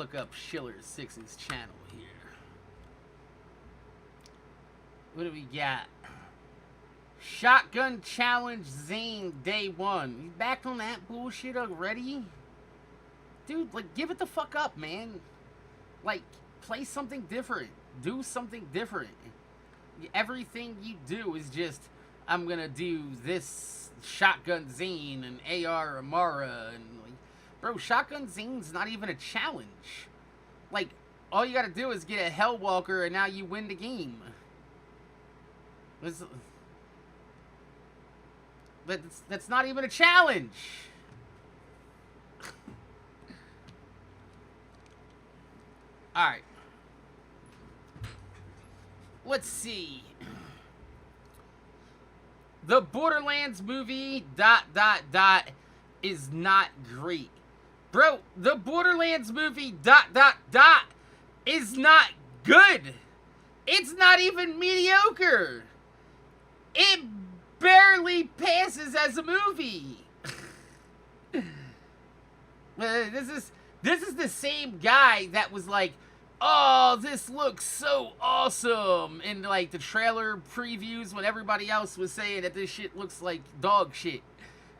look up Ki11erSix's channel here. What do we got? Shotgun Challenge Zane Day 1. You back on that bullshit already? Dude, like, give it the fuck up, man. Like, play something different. Do something different. Everything you do is just, I'm gonna do this Shotgun Zane and AR Amara and like, bro, Shotgun Zane's not even a challenge. Like, all you gotta do is get a Hellwalker and now you win the game. That's not even a challenge. Alright. Let's see. The Borderlands movie ... is not great. Bro, the Borderlands movie ... is not good. It's not even mediocre. It barely passes as a movie. This is the same guy that was like, oh, this looks so awesome in like the trailer previews when everybody else was saying that this shit looks like dog shit.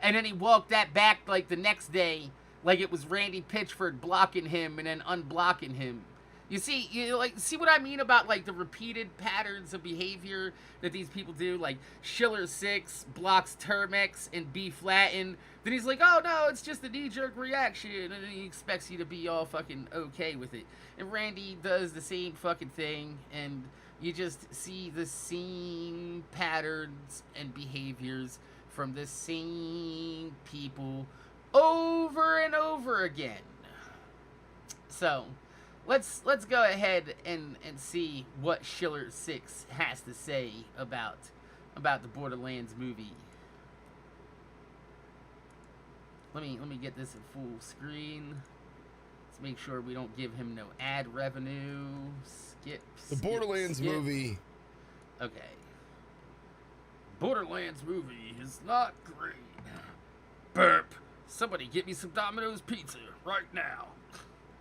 And then he walked that back like the next day like it was Randy Pitchford blocking him and then unblocking him. You see, see what I mean about, like, the repeated patterns of behavior that these people do? Like, Ki11erSix blocks Termex and B flatten. Then he's like, oh, no, it's just a knee-jerk reaction. And then he expects you to be all fucking okay with it. And Randy does the same fucking thing. And you just see the same patterns and behaviors from the same people over and over again. So let's go ahead and see what Ki11erSix has to say about the Borderlands movie. Let me get this in full screen. Let's make sure we don't give him no ad revenue. Skip. The Borderlands movie. Okay. Borderlands movie is not great. Burp. Somebody get me some Domino's pizza right now.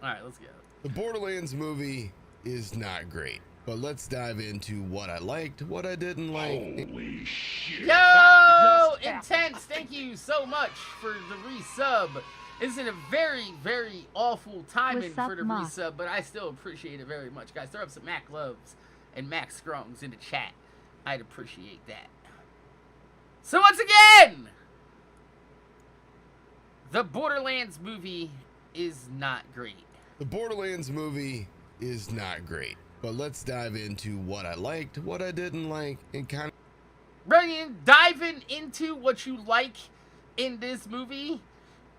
All right, let's go. The Borderlands movie is not great, but let's dive into what I liked, what I didn't like. Holy shit. Yo, Intense, thank you so much for the resub. This is a very, very awful timing for the resub, but I still appreciate it very much. Guys, throw up some Mac loves and Mac scrums in the chat. I'd appreciate that. So once again, the Borderlands movie is not great. The Borderlands movie is not great, but let's dive into what I liked, what I didn't like, and kind of... Brilliant. Diving into what you like in this movie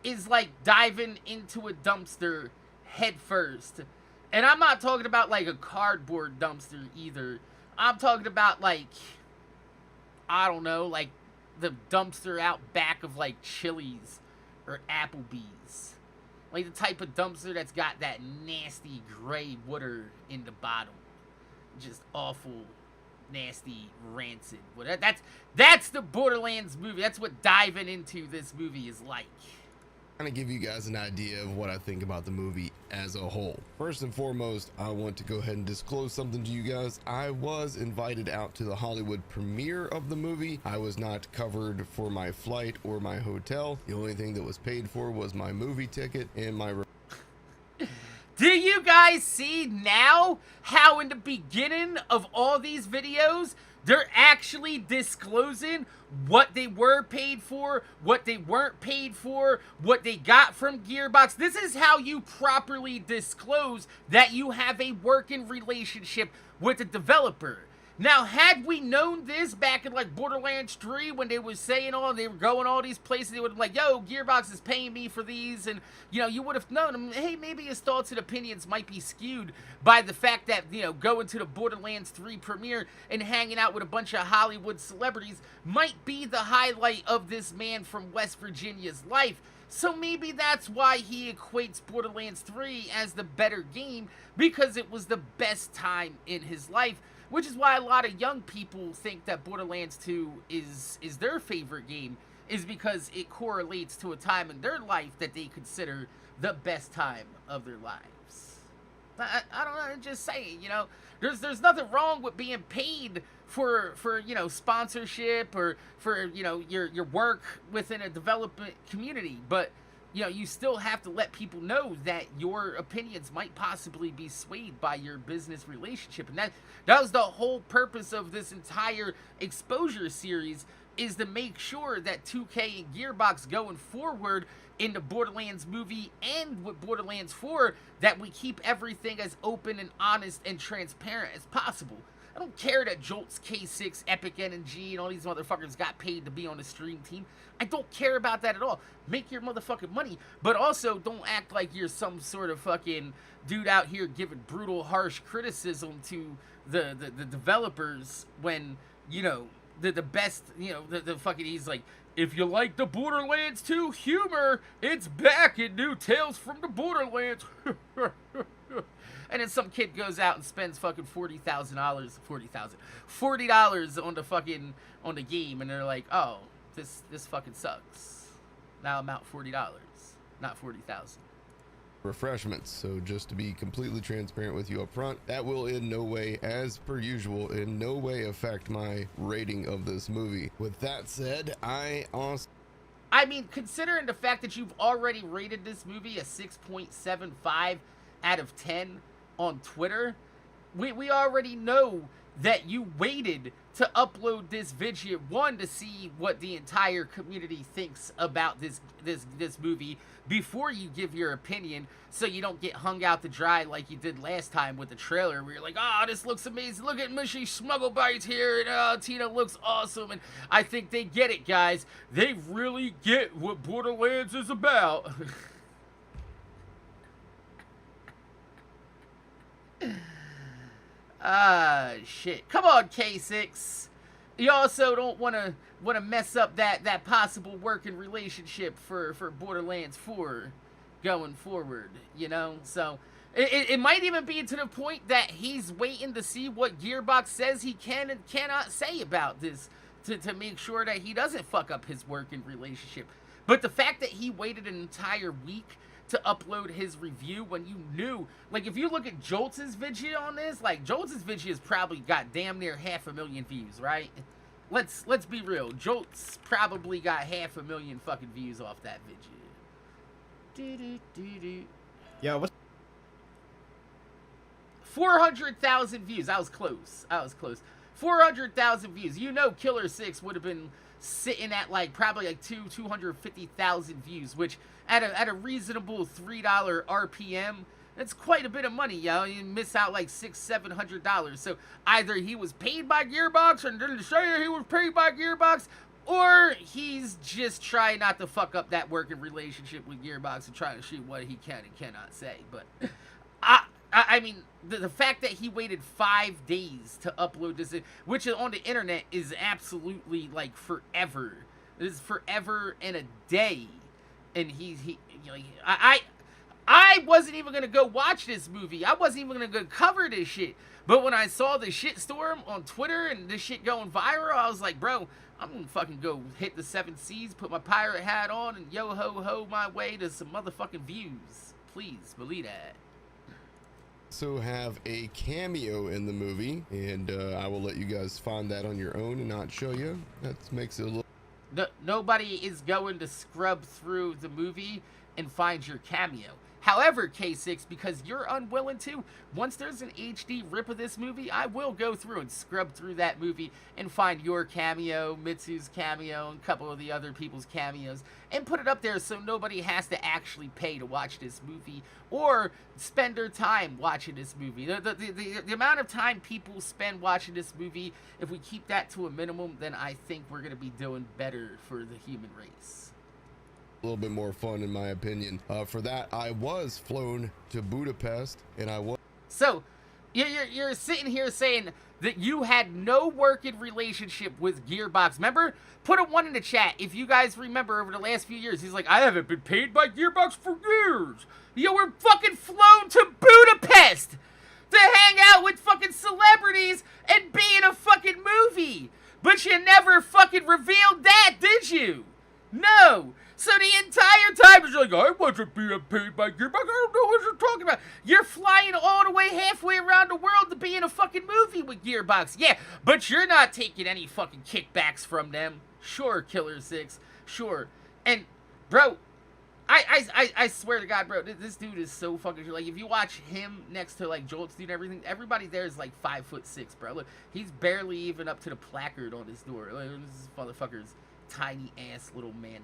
is like diving into a dumpster head first. And I'm not talking about like a cardboard dumpster either. I'm talking about like, I don't know, like the dumpster out back of like Chili's or Applebee's. Like the type of dumpster that's got that nasty gray water in the bottom. Just awful, nasty, rancid. That's the Borderlands movie. That's what diving into this movie is like. Kind of give you guys an idea of what I think about the movie as a whole. First and foremost, I want to go ahead and disclose something to you guys. I was invited out to the Hollywood premiere of the movie. I was not covered for my flight or my hotel. The only thing that was paid for was my movie ticket and my... Do you guys see now how in the beginning of all these videos, they're actually disclosing what they were paid for, what they weren't paid for, what they got from Gearbox? This is how you properly disclose that you have a working relationship with the developer. Now, had we known this back in like Borderlands 3 when they were saying they were going all these places, they would have like, yo, Gearbox is paying me for these, and you know, you would have known, hey, maybe his thoughts and opinions might be skewed by the fact that, you know, going to the Borderlands 3 premiere and hanging out with a bunch of Hollywood celebrities might be the highlight of this man from West Virginia's life. So maybe that's why he equates Borderlands 3 as the better game, because it was the best time in his life. Which is why a lot of young people think that Borderlands 2 is their favorite game, is because it correlates to a time in their life that they consider the best time of their lives. I don't know, I'm just saying, you know, there's nothing wrong with being paid for you know, sponsorship or for, you know, your work within a development community, but you know, you still have to let people know that your opinions might possibly be swayed by your business relationship. And that was the whole purpose of this entire exposure series, is to make sure that 2K and Gearbox going forward in the Borderlands movie and with Borderlands 4, that we keep everything as open and honest and transparent as possible. I don't care that Jolt's K6, Epic NG, and all these motherfuckers got paid to be on the stream team. I don't care about that at all. Make your motherfucking money, but also don't act like you're some sort of fucking dude out here giving brutal, harsh criticism to the developers when, you know, the best, you know, the fucking, he's like, if you like the Borderlands 2 humor, it's back in New Tales from the Borderlands. And then some kid goes out and spends fucking $40,000 on the fucking, on the game, and they're like, oh, this fucking sucks. Now I'm out $40, not 40,000. Refreshments. So just to be completely transparent with you up front, that will in no way, as per usual, in no way affect my rating of this movie. With that said, I mean, considering the fact that you've already rated this movie a 6.75 out of 10 on Twitter, we already know that you waited to upload this video, one, to see what the entire community thinks about this movie before you give your opinion, so you don't get hung out to dry like you did last time with the trailer, where you're like, oh, this looks amazing, look at Mushy Smuggle Bites here, and Tina looks awesome. And I think they get it, guys. They really get what Borderlands is about. Shit. Come on, K6. You also don't want to mess up that possible working relationship for Borderlands 4 going forward, you know? So it might even be to the point that he's waiting to see what Gearbox says he can and cannot say about this to make sure that he doesn't fuck up his working relationship. But the fact that he waited an entire week to upload his review when you knew, like, if you look at Jolt's video on this, like, Jolt's video has probably got damn near 500,000 views, right? Let's be real. Jolt's probably got 500,000 fucking views off that video. Yeah, what? 400,000 views. I was close. 400,000 views. You know, Ki11erSix would have been sitting at like probably like 250,000 views, which at a reasonable $3 RPM, that's quite a bit of money, yo. You miss out like $600-700. So either he was paid by Gearbox, or didn't say he was paid by Gearbox, or he's just trying not to fuck up that working relationship with Gearbox and trying to shoot what he can and cannot say. But I mean, the fact that he waited 5 days to upload this, which on the internet is absolutely like forever. This is forever and a day, and he you know, I wasn't even gonna go watch this movie. I wasn't even gonna go cover this shit. But when I saw the shitstorm on Twitter and this shit going viral, I was like, bro, I'm gonna fucking go hit the 7 seas, put my pirate hat on, and yo ho ho my way to some motherfucking views. Please believe that. also have a cameo in the movie, and I will let you guys find that on your own and not show you. That makes it a little... Nobody is going to scrub through the movie and find your cameo. However, K6, because you're unwilling to, once there's an HD rip of this movie, I will go through and scrub through that movie and find your cameo, Mitsu's cameo, and a couple of the other people's cameos, and put it up there so nobody has to actually pay to watch this movie or spend their time watching this movie. The amount of time people spend watching this movie, if we keep that to a minimum, then I think we're going to be doing better for the human race. A little bit more fun, in my opinion. For that, I was flown to Budapest, and I was... So, you're sitting here saying that you had no working relationship with Gearbox. Remember? Put a 1 in the chat if you guys remember over the last few years. He's like, I haven't been paid by Gearbox for years. You were fucking flown to Budapest to hang out with fucking celebrities and be in a fucking movie. But you never fucking revealed that, did you? No. So the entire time, it's like, I wasn't being paid by Gearbox. I don't know what you're talking about. You're flying all the way halfway around the world to be in a fucking movie with Gearbox. Yeah, but you're not taking any fucking kickbacks from them. Sure, Ki11erSix. Sure. And, bro, I swear to God, bro, this dude is so fucking, like, if you watch him next to, like, Jolt's dude and everything, everybody there is, like, 5'6", bro. Look, he's barely even up to the placard on his door. Like, this motherfucker's tiny-ass little man.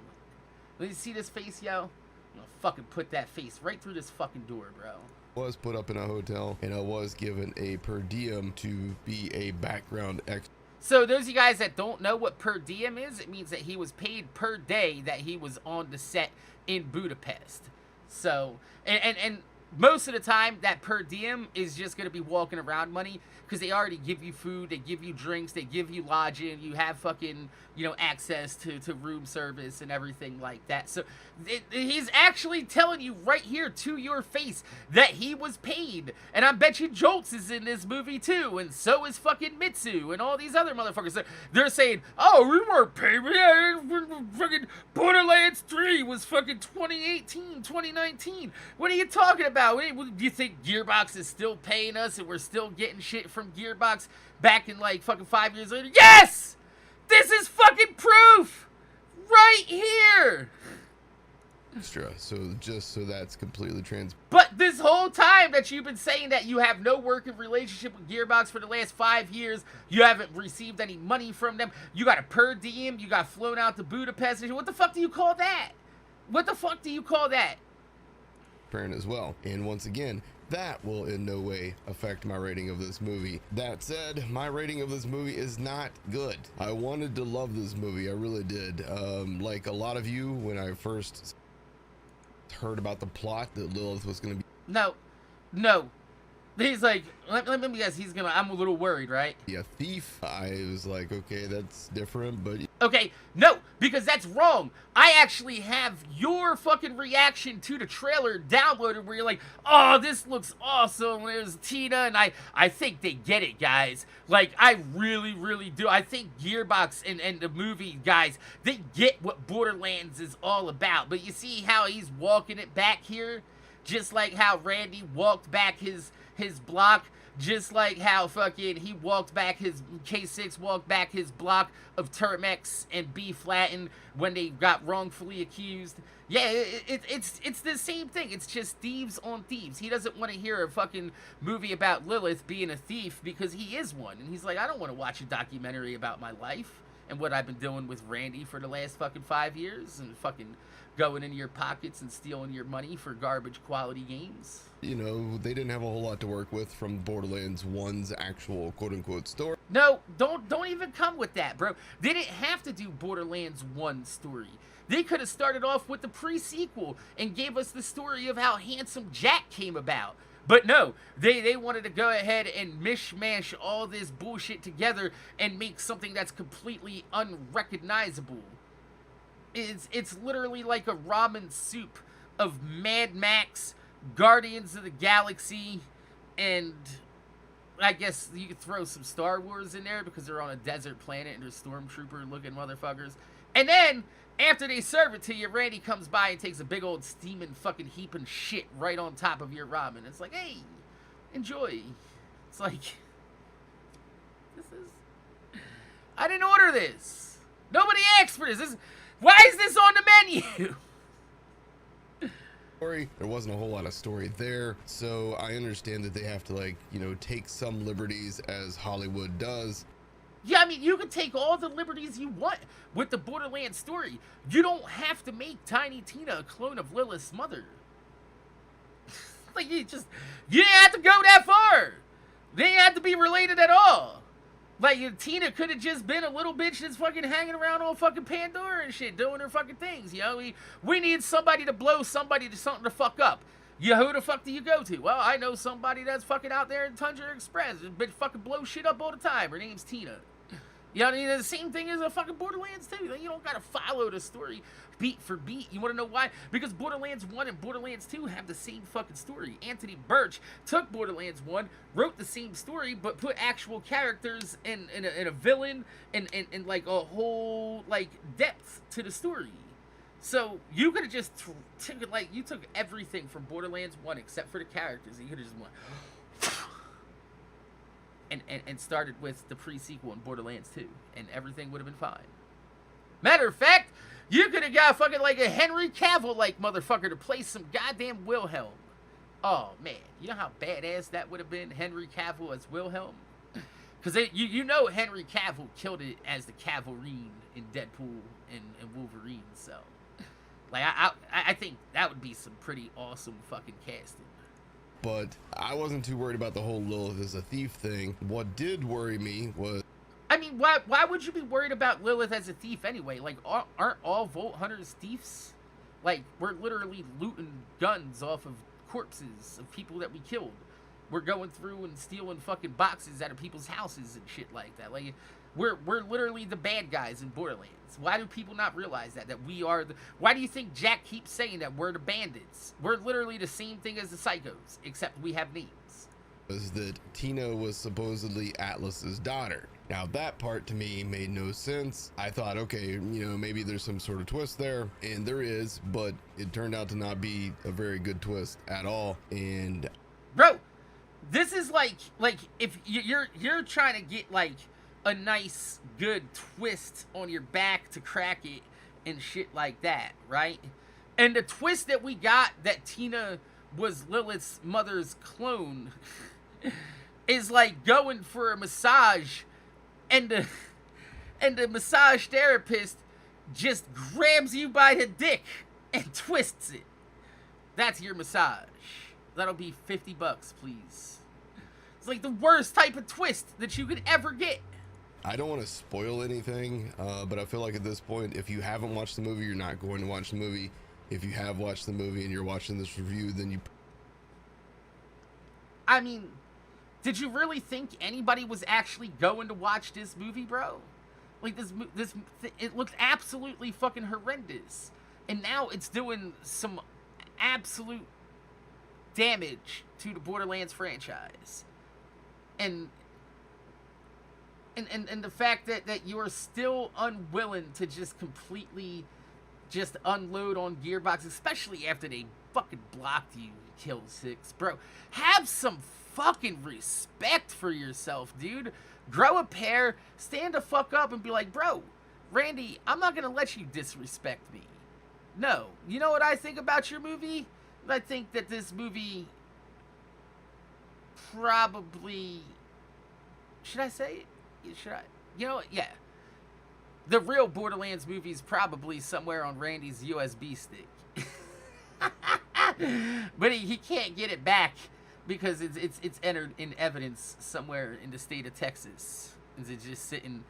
Let me see this face, yo. I'm gonna fucking put that face right through this fucking door, bro. Was put up in a hotel, and I was given a per diem to be a background extra. So those of you guys that don't know what per diem is, it means that he was paid per day that he was on the set in Budapest. So, and most of the time, that per diem is just going to be walking around money, because they already give you food, they give you drinks, they give you lodging, you have fucking, you know, access to room service and everything like that. So he's actually telling you right here to your face that he was paid. And I bet you Jolts is in this movie too, and so is fucking Mitsu and all these other motherfuckers. They're saying, oh, we weren't paid. Fucking Borderlands 3 was fucking 2018, 2019. What are you talking about? Do you think Gearbox is still paying us and we're still getting shit from Gearbox back in like fucking 5 years later? Yes! This is fucking proof! Right here! Extra, so just so that's completely trans. But this whole time that you've been saying that you have no working relationship with Gearbox for the last 5 years, you haven't received any money from them, you got a per diem, you got flown out to Budapest, what the fuck do you call that? What the fuck do you call that? As well, and once again, that will in no way affect my rating of this movie. That said, my rating of this movie is not good. I wanted to love this movie, I really did. Like a lot of you, when I first heard about the plot that Lilith was gonna be no, he's like, let me guess, I'm a little worried, right? a thief, I was like, okay, that's different, but okay, no, because that's wrong. I actually have your fucking reaction to the trailer downloaded where you're like, oh, this looks awesome. There's Tina, and I think they get it, guys. Like, I really, really do. I think Gearbox and the movie guys, they get what Borderlands is all about. But you see how he's walking it back here? Just like how Randy walked back his block. Just like how fucking he walked back his K6 walked back his block of Termex and B Flatten when they got wrongfully accused. Yeah, it's the same thing. It's just thieves on thieves. He doesn't want to hear a fucking movie about Lilith being a thief because he is one. And he's like, I don't want to watch a documentary about my life and what I've been doing with Randy for the last fucking 5 years and fucking going into your pockets and stealing your money for garbage quality games. you know, they didn't have a whole lot to work with from Borderlands 1's actual quote-unquote story. No, don't even come with that, bro. They didn't have to do Borderlands 1 story. They could have started off with the pre-sequel and gave us the story of how Handsome Jack came about. But no, they wanted to go ahead and mishmash all this bullshit together and make something that's completely unrecognizable. It's literally like a ramen soup of Mad Max, Guardians of the Galaxy, and I guess you could throw some Star Wars in there because they're on a desert planet and they're stormtrooper-looking motherfuckers. And then, after they serve it to you, Randy comes by and takes a big old steaming fucking heap of shit right on top of your ramen. It's like, hey, enjoy. It's like, I didn't order this. Nobody asked for this. Why is this on the menu? There wasn't a whole lot of story there, so I understand that they have to, like, you know, take some liberties as Hollywood does. Yeah, I mean, you can take all the liberties you want with the Borderlands story. You don't have to make Tiny Tina a clone of Lilith's mother. Like, you didn't have to go that far. They didn't have to be related at all. Like, Tina could have just been a little bitch that's fucking hanging around on fucking Pandora and shit, doing her fucking things, you know? We need somebody to blow somebody to something to fuck up. Yeah, who the fuck do you go to? Well, I know somebody that's fucking out there in Tundra Express. Bitch fucking blows shit up all the time. Her name's Tina. You know what I mean? The same thing as a fucking Borderlands 2. You don't gotta follow the story beat for beat. You wanna know why? Because Borderlands 1 and Borderlands 2 have the same fucking story. Anthony Birch took Borderlands 1, wrote the same story, but put actual characters and a villain and like a whole like depth to the story. So you could have just took it, like, you took everything from Borderlands 1 except for the characters, and you could have just went and started with the pre-sequel in Borderlands 2, and everything would have been fine. Matter of fact, you could have got fucking like a Henry Cavill-like motherfucker to play some goddamn Wilhelm. Oh man, you know how badass that would have been, Henry Cavill as Wilhelm? Because you know Henry Cavill killed it as the Cavalrine in Deadpool and Wolverine, so... Like, I think that would be some pretty awesome fucking casting. But I wasn't too worried about the whole Lilith as a thief thing. What did worry me was... I mean, why would you be worried about Lilith as a thief anyway? Like, aren't all Vault Hunters thieves? Like, we're literally looting guns off of corpses of people that we killed. We're going through and stealing fucking boxes out of people's houses and shit like that. Like, we're literally the bad guys in Borderlands. Why do people not realize that we are the... Why do you think Jack keeps saying that we're the bandits? We're literally the same thing as the psychos, except we have names. Was that Tina was supposedly Atlas's daughter. Now that part to me made no sense. I thought, okay, you know, maybe there's some sort of twist there, and there is, but it turned out to not be a very good twist at all. And bro, this is like if you're trying to get like a nice good twist on your back to crack it and shit like that, right? And the twist that we got, that Tina was Lilith's mother's clone, is like going for a massage, and the massage therapist just grabs you by the dick and twists it. That's your massage. That'll be $50, please. It's like the worst type of twist that you could ever get. I don't want to spoil anything, but I feel like at this point, if you haven't watched the movie, you're not going to watch the movie. If you have watched the movie and you're watching this review, then you... I mean, did you really think anybody was actually going to watch this movie, bro? Like, it looked absolutely fucking horrendous. And now it's doing some absolute damage to the Borderlands franchise. And the fact that you are still unwilling to just completely just unload on Gearbox, especially after they fucking blocked you, Ki11erSix, bro. Have some fucking respect for yourself, dude. Grow a pair, stand the fuck up and be like, bro, Randy, I'm not gonna let you disrespect me. No. You know what I think about your movie? I think that this movie probably... Should I say it? Should I? You know what? Yeah. The real Borderlands movie is probably somewhere on Randy's USB stick. But he can't get it back because it's entered in evidence somewhere in the state of Texas. It's just sitting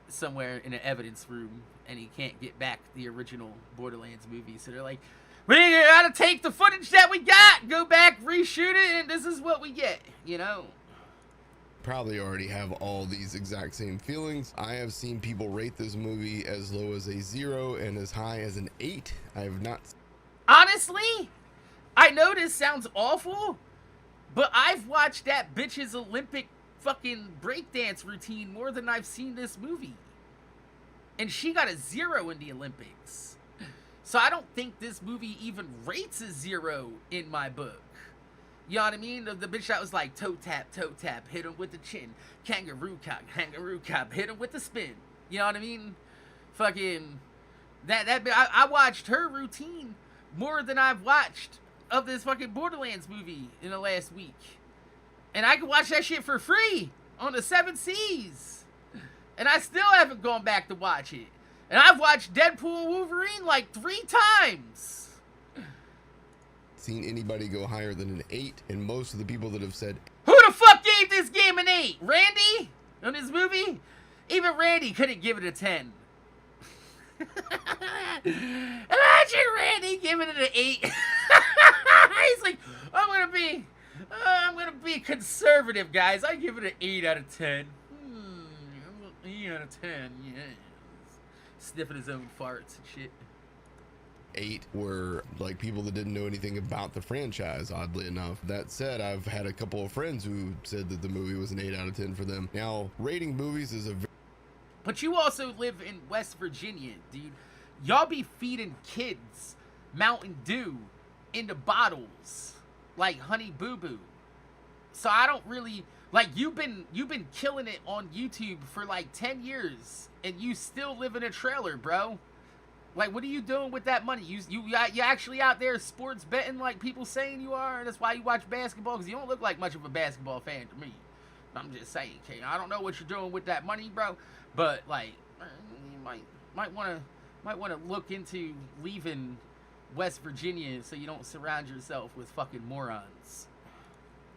somewhere in an evidence room, and he can't get back the original Borderlands movie. So they're like, we gotta take the footage that we got, go back, reshoot it, and this is what we get, you know? Probably already have all these exact same feelings. I have seen people rate this movie as low as a 0 and as high as an 8. I have not... Honestly, I know this sounds awful, but I've watched that bitch's Olympic fucking breakdance routine more than I've seen this movie. And she got a 0 in the Olympics. So I don't think this movie even rates a 0 in my book. You know what I mean? The bitch that was like toe tap, hit him with the chin, kangaroo cop, hit him with the spin. You know what I mean? Fucking I watched her routine more than I've watched of this fucking Borderlands movie in the last week. And I can watch that shit for free on the 7 Seas. And I still haven't gone back to watch it. And I've watched Deadpool and Wolverine like 3 times. Seen anybody go higher than an 8, and most of the people that have said, who the fuck gave this game an 8? Randy? On this movie? Even Randy couldn't give it a 10. Imagine Randy giving it an 8. He's like, I'm gonna be conservative, guys. I give it an 8 out of 10. 8 out of 10, yes. Sniffing his own farts and shit. 8 were like people that didn't know anything about the franchise, oddly enough. That said, I've had a couple of friends who said that the movie was an 8 out of 10 for them. Now, rating movies is a... But you also live in West Virginia, dude. y'all be feeding kids Mountain Dew into bottles like Honey Boo Boo. So I don't really like you've been killing it on YouTube for like 10 years and you still live in a trailer, bro. Like, what are you doing with that money? You actually out there sports betting like people saying you are, and that's why you watch basketball, because you don't look like much of a basketball fan to me. I'm just saying, okay, I don't know what you're doing with that money, bro, but like you might want to look into leaving West Virginia so you don't surround yourself with fucking morons.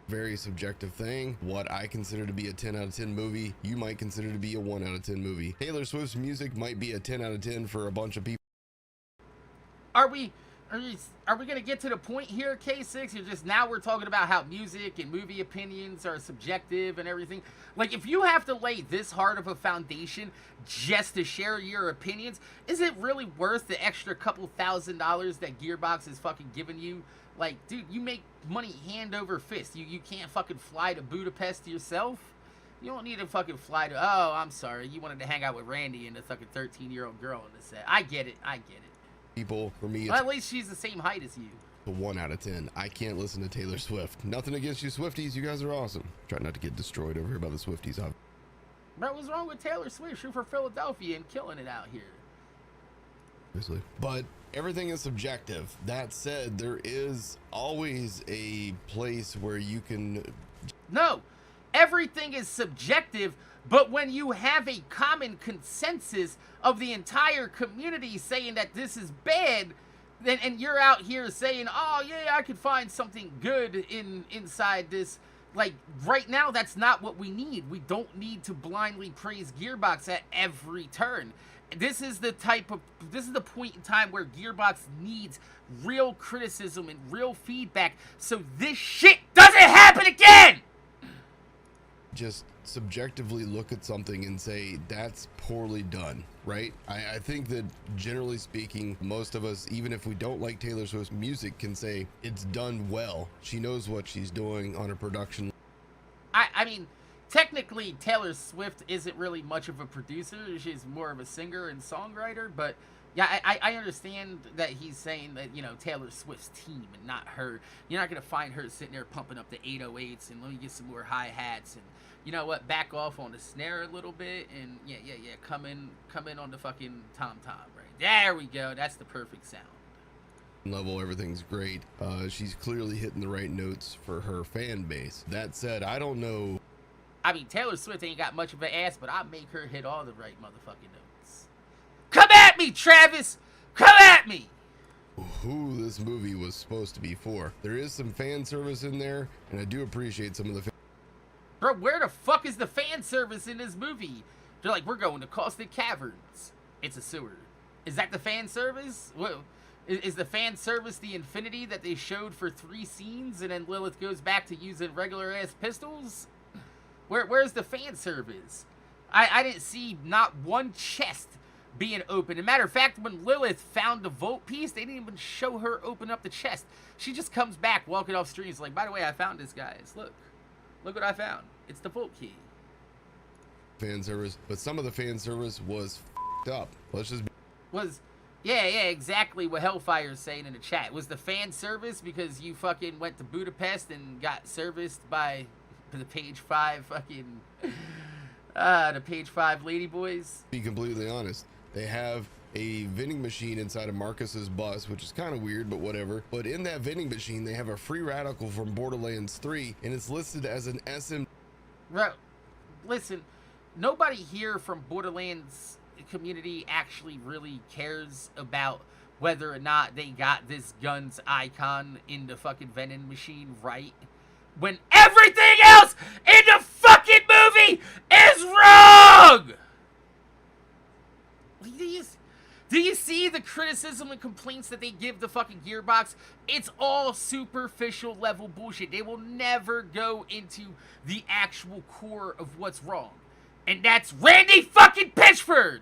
Very subjective thing. What I consider to be a 10 out of 10 movie, you might consider to be a 1 out of 10 movie. Taylor Swift's music might be a 10 out of 10 for a bunch of people. Are we gonna get to the point here, K6? Or just now we're talking about how music and movie opinions are subjective and everything. Like, if you have to lay this hard of a foundation just to share your opinions, is it really worth the extra couple $1,000s that Gearbox is fucking giving you? Like, dude, you make money hand over fist. You can't fucking fly to Budapest yourself. You don't need to fucking fly to. Oh, I'm sorry. You wanted to hang out with Randy and the fucking 13-year-old girl in the set. I get it. People, for me, it's well, at least she's the same height as you. a 1 out of 10. I can't listen to Taylor Swift. Nothing against you Swifties. You guys are awesome. Try not to get destroyed over here by the Swifties. Bro, what's wrong with Taylor Swift? She's for Philadelphia and killing it out here. Obviously. But everything is subjective. That said, there is always a place where you can... No, everything is subjective, but when you have a common consensus of the entire community saying that this is bad, then and you're out here saying, oh yeah, I could find something good inside this. Like, right now, that's not what we need. We don't need to blindly praise Gearbox at every turn. This is the point in time where Gearbox needs real criticism and real feedback so this shit doesn't happen again! Just subjectively look at something and say that's poorly done, right? I think that generally speaking, most of us, even if we don't like Taylor Swift's music, can say it's done well. She knows what she's doing on a production. I mean, technically Taylor Swift isn't really much of a producer. She's more of a singer and songwriter, but yeah, I understand that he's saying that, you know, Taylor Swift's team and not her. You're not going to find her sitting there pumping up the 808s and let me get some more hi-hats and, you know what, back off on the snare a little bit and yeah, come in on the fucking tom-tom, right? There we go. That's the perfect sound. Level, everything's great. She's clearly hitting the right notes for her fan base. That said, I don't know. I mean, Taylor Swift ain't got much of an ass, but I make her hit all the right motherfucking notes. Come at me, Travis! Come at me! Who this movie was supposed to be for. There is some fan service in there, and I do appreciate some of the Bro, where the fuck is the fan service in this movie? They're like, we're going to Caustic Caverns. It's a sewer. Is that the fan service? Whoa. Is the fan service the infinity that they showed for 3 scenes and then Lilith goes back to using regular ass pistols? Where's the fan service? I didn't see not one chest being open. As a matter of fact, when Lilith found the vault piece, they didn't even show her open up the chest. She just comes back walking off streets like, by the way, I found this, guys. Look what I found. It's the vault key. Fan service, but some of the fan service was f***ed up. Let's just Yeah, exactly what Hellfire's saying in the chat. Was the fan service because you fucking went to Budapest and got serviced by the page 5 fucking the page 5 ladyboys? Be completely honest. They have a vending machine inside of Marcus's bus, which is kind of weird, but whatever. But in that vending machine, they have a free radical from Borderlands 3, and it's listed as an SM. Bro, listen, nobody here from Borderlands community actually really cares about whether or not they got this gun's icon in the fucking vending machine right, when everything else in the fucking movie is wrong! Do you see the criticism and complaints that they give the fucking Gearbox? It's all superficial level bullshit. They will never go into the actual core of what's wrong. And that's Randy fucking Pitchford!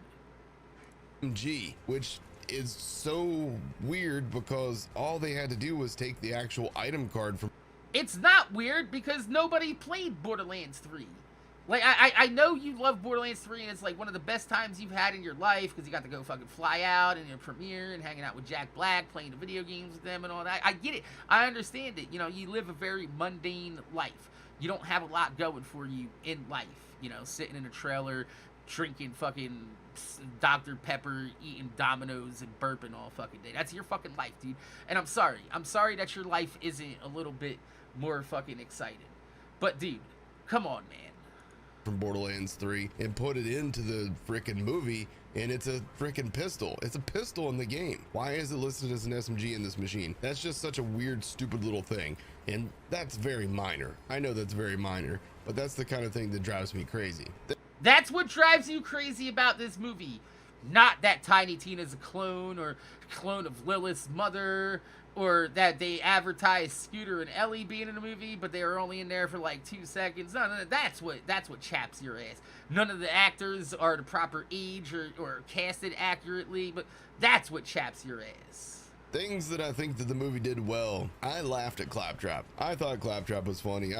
Which is so weird because all they had to do was take the actual item card from... It's not weird because nobody played Borderlands 3. Like, I know you love Borderlands 3, and it's like one of the best times you've had in your life because you got to go fucking fly out and your premiere and hanging out with Jack Black, playing the video games with them and all that. I get it. I understand it. You know, you live a very mundane life. You don't have a lot going for you in life. You know, sitting in a trailer, drinking fucking Dr. Pepper, eating Dominoes and burping all fucking day. That's your fucking life, dude. And I'm sorry. I'm sorry that your life isn't a little bit more fucking exciting. But, dude, come on, man. From Borderlands 3 and put it into the frickin' movie, and it's a frickin' pistol. It's a pistol in the game. Why is it listed as an SMG in this machine? That's just such a weird, stupid little thing. And that's very minor. I know that's very minor, but that's the kind of thing that drives me crazy. That's what drives you crazy about this movie. Not that Tiny Tina's a clone or clone of Lilith's mother, or that they advertise Scooter and Ellie being in the movie, but they were only in there for like 2 seconds. No, that's what chaps your ass. None of the actors are the proper age or casted accurately, but that's what chaps your ass. Things that I think that the movie did well. I laughed at Claptrap. I thought Claptrap was funny.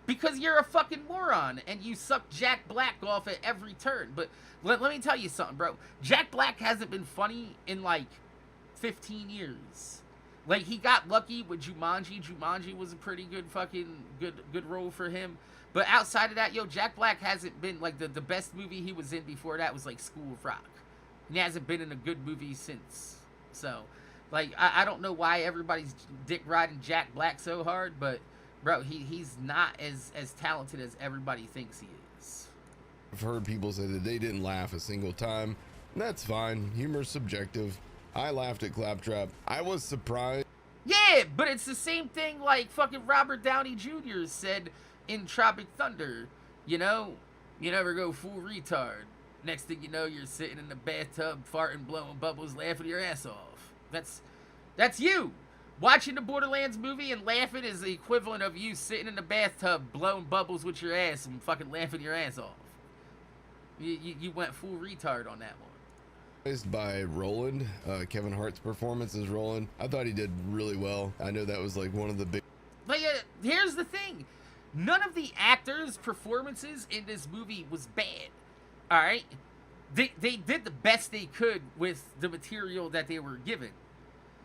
Because you're a fucking moron, and you suck Jack Black off at every turn. But let me tell you something, bro. Jack Black hasn't been funny in like 15 years. Like, he got lucky with Jumanji. Jumanji was a pretty good fucking good role for him. But outside of that, yo, Jack Black hasn't been, like, the best movie he was in before that was, like, School of Rock. And he hasn't been in a good movie since. So, like, I don't know why everybody's dick riding Jack Black so hard, but, bro, he's not as talented as everybody thinks he is. I've heard people say that they didn't laugh a single time. And that's fine. Humor's subjective. I laughed at Claptrap. I was surprised. Yeah, but it's the same thing like fucking Robert Downey Jr. said in Tropic Thunder. You know, you never go full retard. Next thing you know, you're sitting in the bathtub, farting, blowing bubbles, laughing your ass off. That's you. Watching the Borderlands movie and laughing is the equivalent of you sitting in the bathtub, blowing bubbles with your ass and fucking laughing your ass off. You went full retard on that one. By Roland, Kevin Hart's performance as Roland. I thought he did really well. I know that was like one of the big. But here's the thing: none of the actors' performances in this movie was bad. All right, they did the best they could with the material that they were given,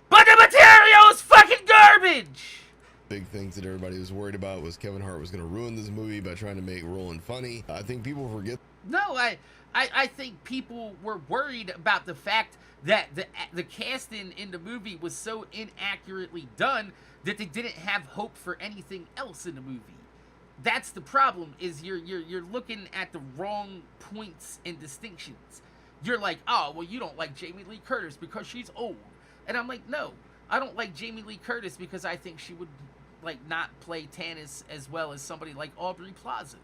but the material is fucking garbage. Big things that everybody was worried about was Kevin Hart was going to ruin this movie by trying to make Roland funny. I think people forget. No, I think people were worried about the fact that the casting in the movie was so inaccurately done that they didn't have hope for anything else in the movie. That's the problem, is you're looking at the wrong points and distinctions. You're like, oh, well, you don't like Jamie Lee Curtis because she's old. And I'm like, no, I don't like Jamie Lee Curtis because I think she would like not play Tannis as well as somebody like Aubrey Plaza.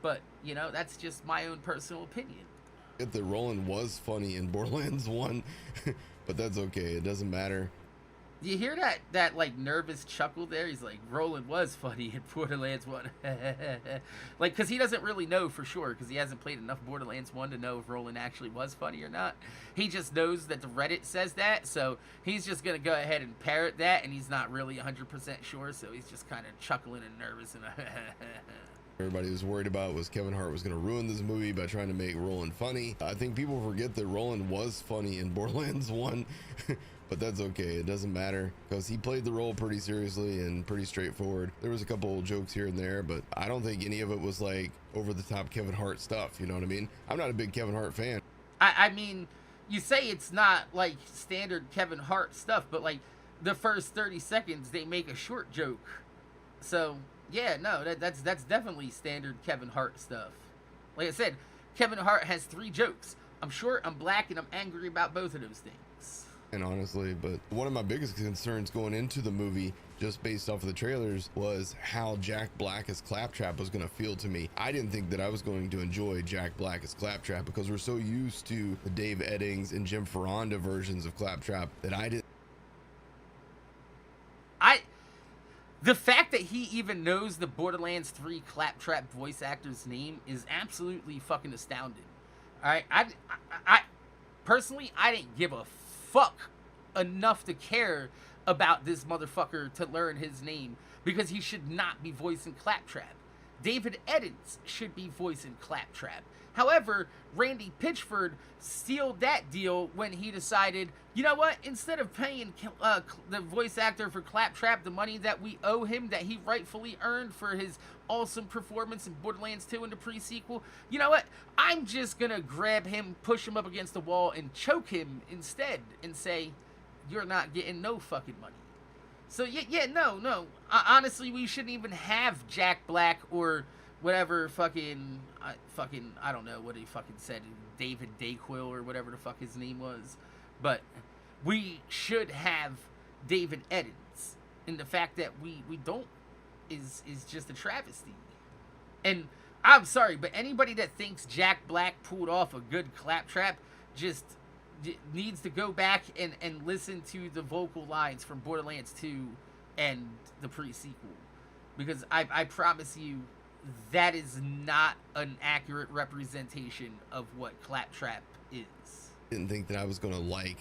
But, you know, that's just my own personal opinion. That Roland was funny in Borderlands 1, but that's okay. It doesn't matter. You hear that like nervous chuckle there? He's like, Roland was funny in Borderlands 1. Like, because he doesn't really know for sure, because he hasn't played enough Borderlands 1 to know if Roland actually was funny or not. He just knows that the Reddit says that, so he's just going to go ahead and parrot that, and he's not really 100% sure, so he's just kind of chuckling and nervous and Everybody was worried about was Kevin Hart was going to ruin this movie by trying to make Roland funny. I think people forget that Roland was funny in Borderlands 1, but that's okay. It doesn't matter because he played the role pretty seriously and pretty straightforward. There was a couple old jokes here and there, but I don't think any of it was like over the top Kevin Hart stuff. You know what I mean? I'm not a big Kevin Hart fan. I mean, you say it's not like standard Kevin Hart stuff, but like the first 30 seconds they make a short joke. So yeah, no, that's definitely standard Kevin Hart stuff. Like I said, Kevin Hart has 3 jokes. I'm short, I'm black, and I'm angry about both of those things. And honestly, but one of my biggest concerns going into the movie, just based off of the trailers, was how Jack Black as Claptrap was going to feel to me. I didn't think that I was going to enjoy Jack Black as Claptrap because we're so used to the Dave Eddings and Jim Ferranda versions of Claptrap that I didn't. The fact that he even knows the Borderlands 3 Claptrap voice actor's name is absolutely fucking astounding. Alright, I personally, I didn't give a fuck enough to care about this motherfucker to learn his name because he should not be voicing Claptrap. David Eddins should be voicing Claptrap. However, Randy Pitchford sealed that deal when he decided, you know what, instead of paying the voice actor for Claptrap the money that we owe him, that he rightfully earned for his awesome performance in Borderlands 2 in the pre-sequel, you know what, I'm just gonna grab him, push him up against the wall, and choke him instead, and say, you're not getting no fucking money. So, no. Honestly, we shouldn't even have Jack Black or whatever fucking, I don't know what he fucking said, David Dayquil or whatever the fuck his name was. But we should have David Eddins. And the fact that we don't is just a travesty. And I'm sorry, but anybody that thinks Jack Black pulled off a good Claptrap just needs to go back and listen to the vocal lines from Borderlands 2 and the pre-sequel. Because I promise you, that is not an accurate representation of what Claptrap is. Didn't think that I was going to like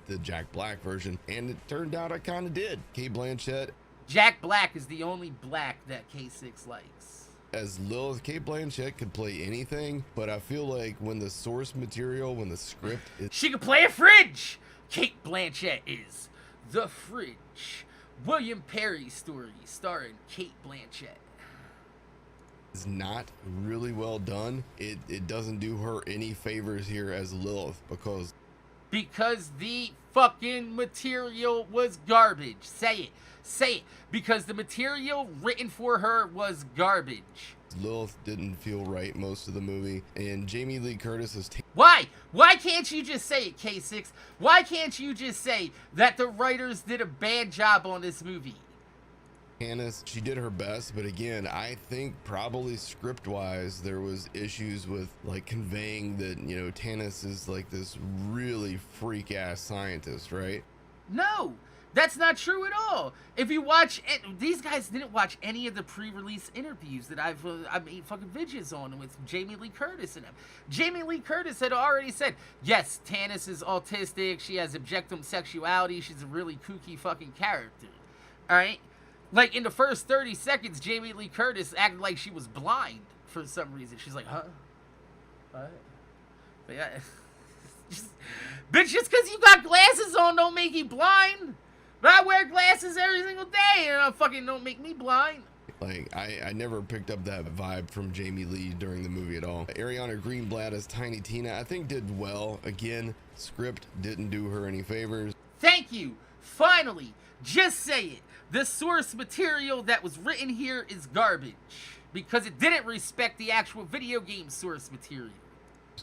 the Jack Black version, and it turned out I kind of did. Cate Blanchett. Jack Black is the only black that K6 likes. As Lilith, Cate Blanchett could play anything, but I feel like when the source material, when the script is... She could play a fridge! Cate Blanchett is The Fridge. William Perry story starring Cate Blanchett. Is not really well done. It doesn't do her any favors here as Lilith, because the fucking material was garbage. Say it, because the material written for her was garbage. Lilith didn't feel right most of the movie, and Jamie Lee Curtis is... Why can't you just say it, K6? Why can't you just say that the writers did a bad job on this movie? Tannis, she did her best, but again, I think probably script-wise, there was issues with like conveying that, you know, Tannis is like this really freak-ass scientist, right? No, that's not true at all. If you watch it, these guys didn't watch any of the pre-release interviews that I made fucking videos on with Jamie Lee Curtis and them. Jamie Lee Curtis had already said, yes, Tannis is autistic, she has objectum sexuality, she's a really kooky fucking character. Alright? Like, in the first 30 seconds, Jamie Lee Curtis acted like she was blind for some reason. She's like, huh? What? But yeah, bitch, just because you got glasses on don't make you blind. But I wear glasses every single day, and fucking don't make me blind. Like, I never picked up that vibe from Jamie Lee during the movie at all. Ariana Greenblatt as Tiny Tina, I think did well. Again, script didn't do her any favors. Thank you. Finally, just say it. The source material that was written here is garbage because it didn't respect the actual video game source material.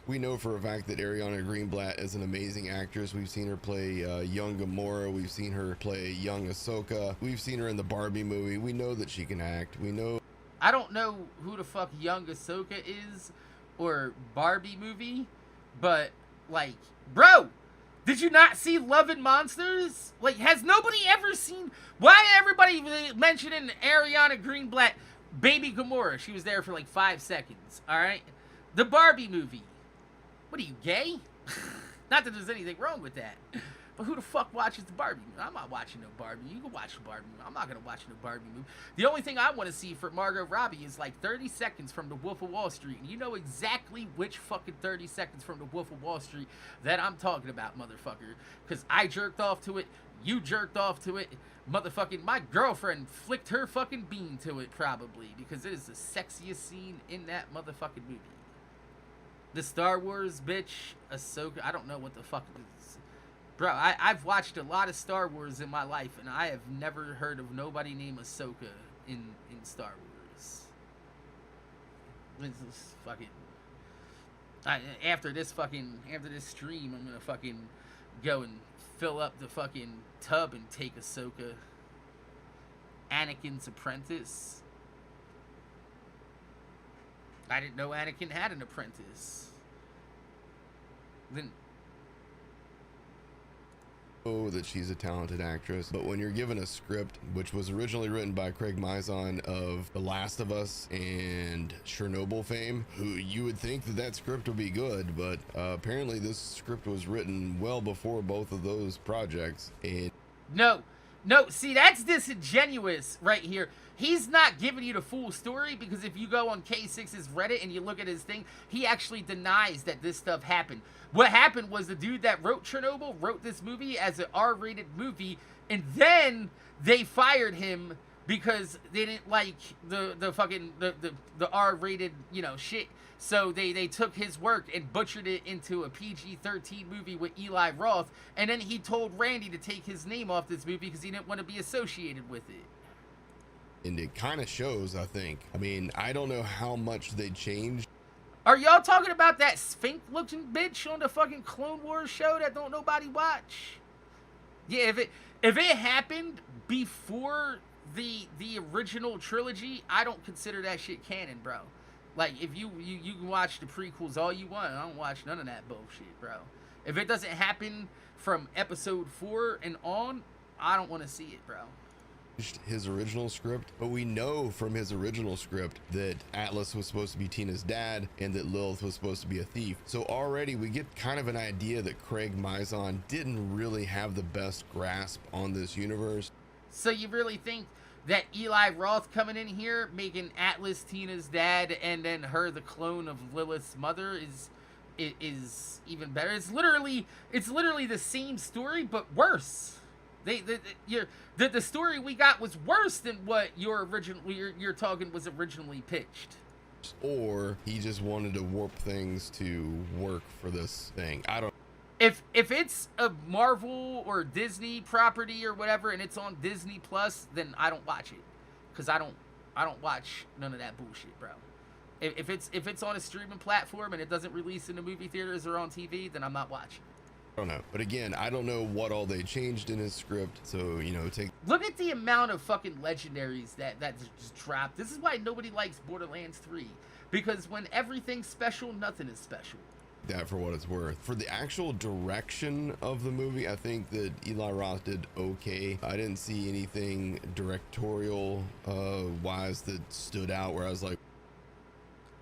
We know for a fact that Ariana Greenblatt is an amazing actress. We've seen her play young Gamora. We've seen her play young Ahsoka. We've seen her in the Barbie movie. We know that she can act. We know. I don't know who the fuck young Ahsoka is or Barbie movie, but like, bro, did you not see Love and Monsters? Like, has nobody ever seen... Why everybody mentioning Ariana Greenblatt, Baby Gamora? She was there for like 5 seconds, alright? The Barbie movie. What are you, gay? Not that there's anything wrong with that. But who the fuck watches the Barbie movie? I'm not watching no Barbie. You can watch the Barbie movie. I'm not going to watch no Barbie movie. The only thing I want to see for Margot Robbie is like 30 seconds from The Wolf of Wall Street. And you know exactly which fucking 30 seconds from The Wolf of Wall Street that I'm talking about, motherfucker. Because I jerked off to it. You jerked off to it. Motherfucking my girlfriend flicked her fucking bean to it, probably. Because it is the sexiest scene in that motherfucking movie. The Star Wars bitch, Ahsoka. I don't know what the fuck it is. Bro, I've watched a lot of Star Wars in my life, and I have never heard of nobody named Ahsoka in Star Wars. This is fucking... After this stream, I'm gonna fucking go and fill up the fucking tub and take Ahsoka. Anakin's apprentice. I didn't know Anakin had an apprentice. Then... that she's a talented actress, but when you're given a script which was originally written by Craig Mazin of The Last of Us and Chernobyl fame, who you would think that script would be good, but apparently this script was written well before both of those projects. And no, No, see, that's disingenuous right here. He's not giving you the full story, because if you go on K6's Reddit and you look at his thing, he actually denies that this stuff happened. What happened was the dude that wrote Chernobyl wrote this movie as an R-rated movie, and then they fired him because they didn't like the fucking the R-rated, you know, shit. So they took his work and butchered it into a PG-13 movie with Eli Roth, and then he told Randy to take his name off this movie because he didn't want to be associated with it. And it kind of shows, I think. I mean, I don't know how much they changed. Are y'all talking about that Sphinx-looking bitch on the fucking Clone Wars show that don't nobody watch? Yeah, if it happened before the original trilogy, I don't consider that shit canon, bro. Like, if you can watch the prequels all you want, I don't watch none of that bullshit, bro. If it doesn't happen from episode 4 and on, I don't want to see it, bro. His original script, but we know from his original script that Atlas was supposed to be Tina's dad and that Lilith was supposed to be a thief. So already we get kind of an idea that Craig Mazin didn't really have the best grasp on this universe. So you really think that Eli Roth coming in here, making Atlas Tina's dad and then her the clone of Lilith's mother is even better? It's literally the same story but worse. The story we got was worse than what you're talking was originally pitched. Or he just wanted to warp things to work for this thing. I don't. If it's a Marvel or Disney property or whatever and it's on Disney Plus, then I don't watch it, because I don't watch none of that bullshit, bro. If it's on a streaming platform and it doesn't release in the movie theaters or on TV, then I'm not watching. I don't know, but again, I don't know what all they changed in his script, so, you know, look at the amount of fucking legendaries that just dropped. This is why nobody likes Borderlands 3, because when everything's special, nothing is special. That for what it's worth. For the actual direction of the movie, I think that Eli Roth did okay. I didn't see anything directorial wise that stood out where I was like,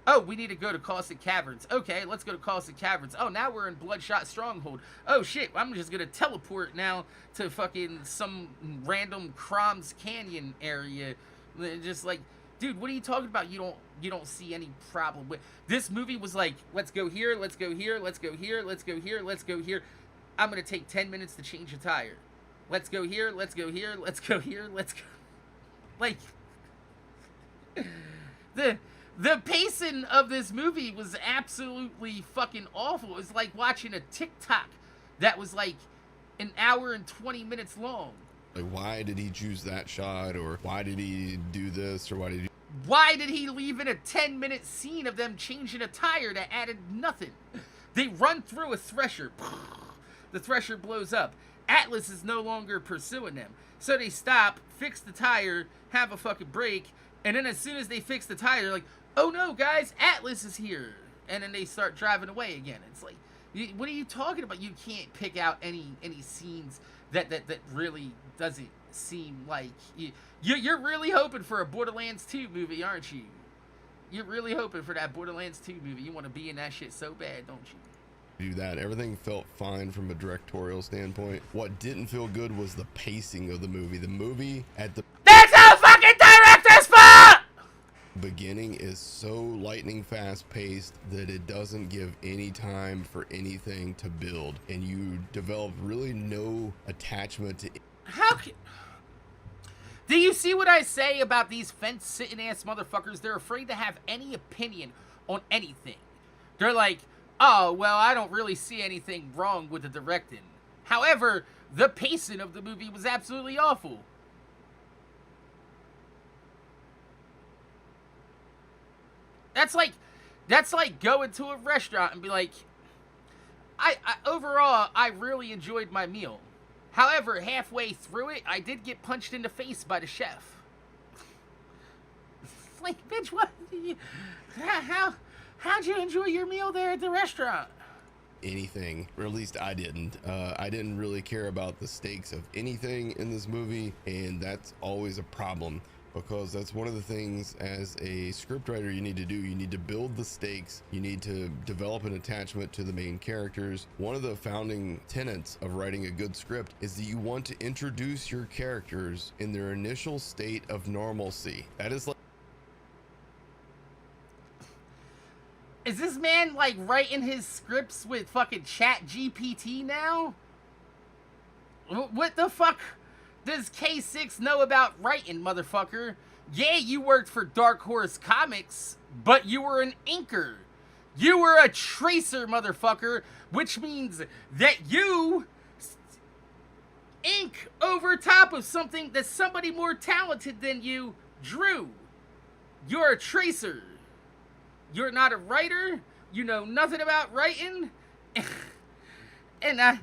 oh, we need to go to Caustic Caverns. Okay, let's go to Caustic Caverns. Oh, now we're in Bloodshot Stronghold. Oh, shit, I'm just gonna teleport now to fucking some random Crom's Canyon area. Just like, dude, what are you talking about? You don't see any problem with this movie. Was like, let's go here, let's go here, let's go here, let's go here, let's go here. I'm gonna take 10 minutes to change a tire. Let's go here, let's go here, let's go here, let's go. Like, the pacing of this movie was absolutely fucking awful. It was like watching a TikTok that was like an hour and 20 minutes long. Like, why did he choose that shot, or why did he do this, or why did he leave in a 10-minute scene of them changing a tire that added nothing? They run through a thresher. The thresher blows up. Atlas is no longer pursuing them. So they stop, fix the tire, have a fucking break, and then as soon as they fix the tire, they're like, oh no, guys, Atlas is here. And then they start driving away again. It's like, what are you talking about? You can't pick out any scenes that really doesn't seem like you're really hoping for a Borderlands 2 movie, aren't you? You're really hoping for that Borderlands 2 movie. You want to be in that shit so bad, don't you? Do that. Everything felt fine from a directorial standpoint. What didn't feel good was the pacing of the movie. The movie at the That's a fucking director's fault! Beginning is so lightning fast paced that it doesn't give any time for anything to build, and you develop really no attachment to how can... Do you see what I say about these fence-sitting ass motherfuckers? They're afraid to have any opinion on anything. They're like, oh, well, I don't really see anything wrong with the directing. However, the pacing of the movie was absolutely awful. That's like going to a restaurant and be like, overall, I really enjoyed my meal. However, halfway through it, I did get punched in the face by the chef. Like, bitch, what? How'd you enjoy your meal there at the restaurant? Anything, or at least I didn't. I didn't really care about the stakes of anything in this movie, and that's always a problem. because that's one of the things as a scriptwriter you need to do. You need to build the stakes. You need to develop an attachment to the main characters. One of the founding tenets of writing a good script is that you want to introduce your characters in their initial state of normalcy. That is like, is this man like writing his scripts with fucking ChatGPT now? What the fuck does K6 know about writing, motherfucker? Yeah, you worked for Dark Horse Comics, but you were an inker. You were a tracer, motherfucker, which means that you ink over top of something that somebody more talented than you drew. You're a tracer. You're not a writer. You know nothing about writing. And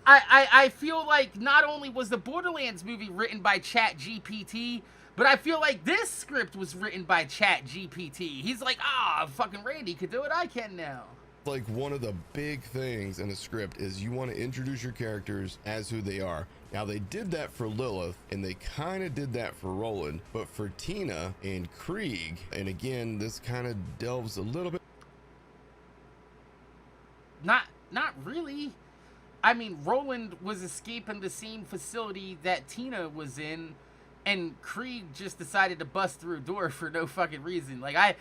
I feel like not only was the Borderlands movie written by ChatGPT, but I feel like this script was written by ChatGPT. He's like, fucking Randy could do it, I can now. like one of the big things in a script is you want to introduce your characters as who they are. Now they did that for Lilith and they kind of did that for Roland, but for Tina and Krieg, and again, this kind of delves a little bit. Not really. I mean, Roland was escaping the same facility that Tina was in, and Krieg just decided to bust through a door for no fucking reason. Like,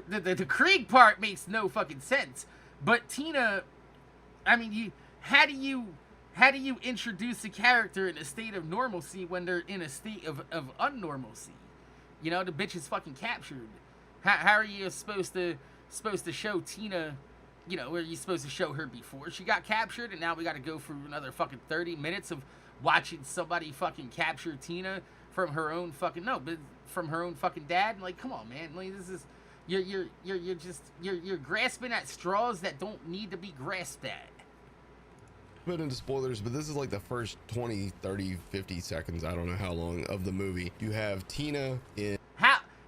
the Krieg part makes no fucking sense. But Tina, I mean, how do you introduce a character in a state of normalcy when they're in a state of unnormalcy? You know, the bitch is fucking captured. How are you supposed to show Tina? You know, where you supposed to show her before she got captured, and now we got to go through another fucking 30 minutes of watching somebody fucking capture Tina from her own fucking from her own fucking dad. Like, come on, man. Like, this is you're grasping at straws that don't need to be grasped at. Put into spoilers, but this is like the first 20, 30, 50 seconds, I don't know how long, of the movie. You have Tina in.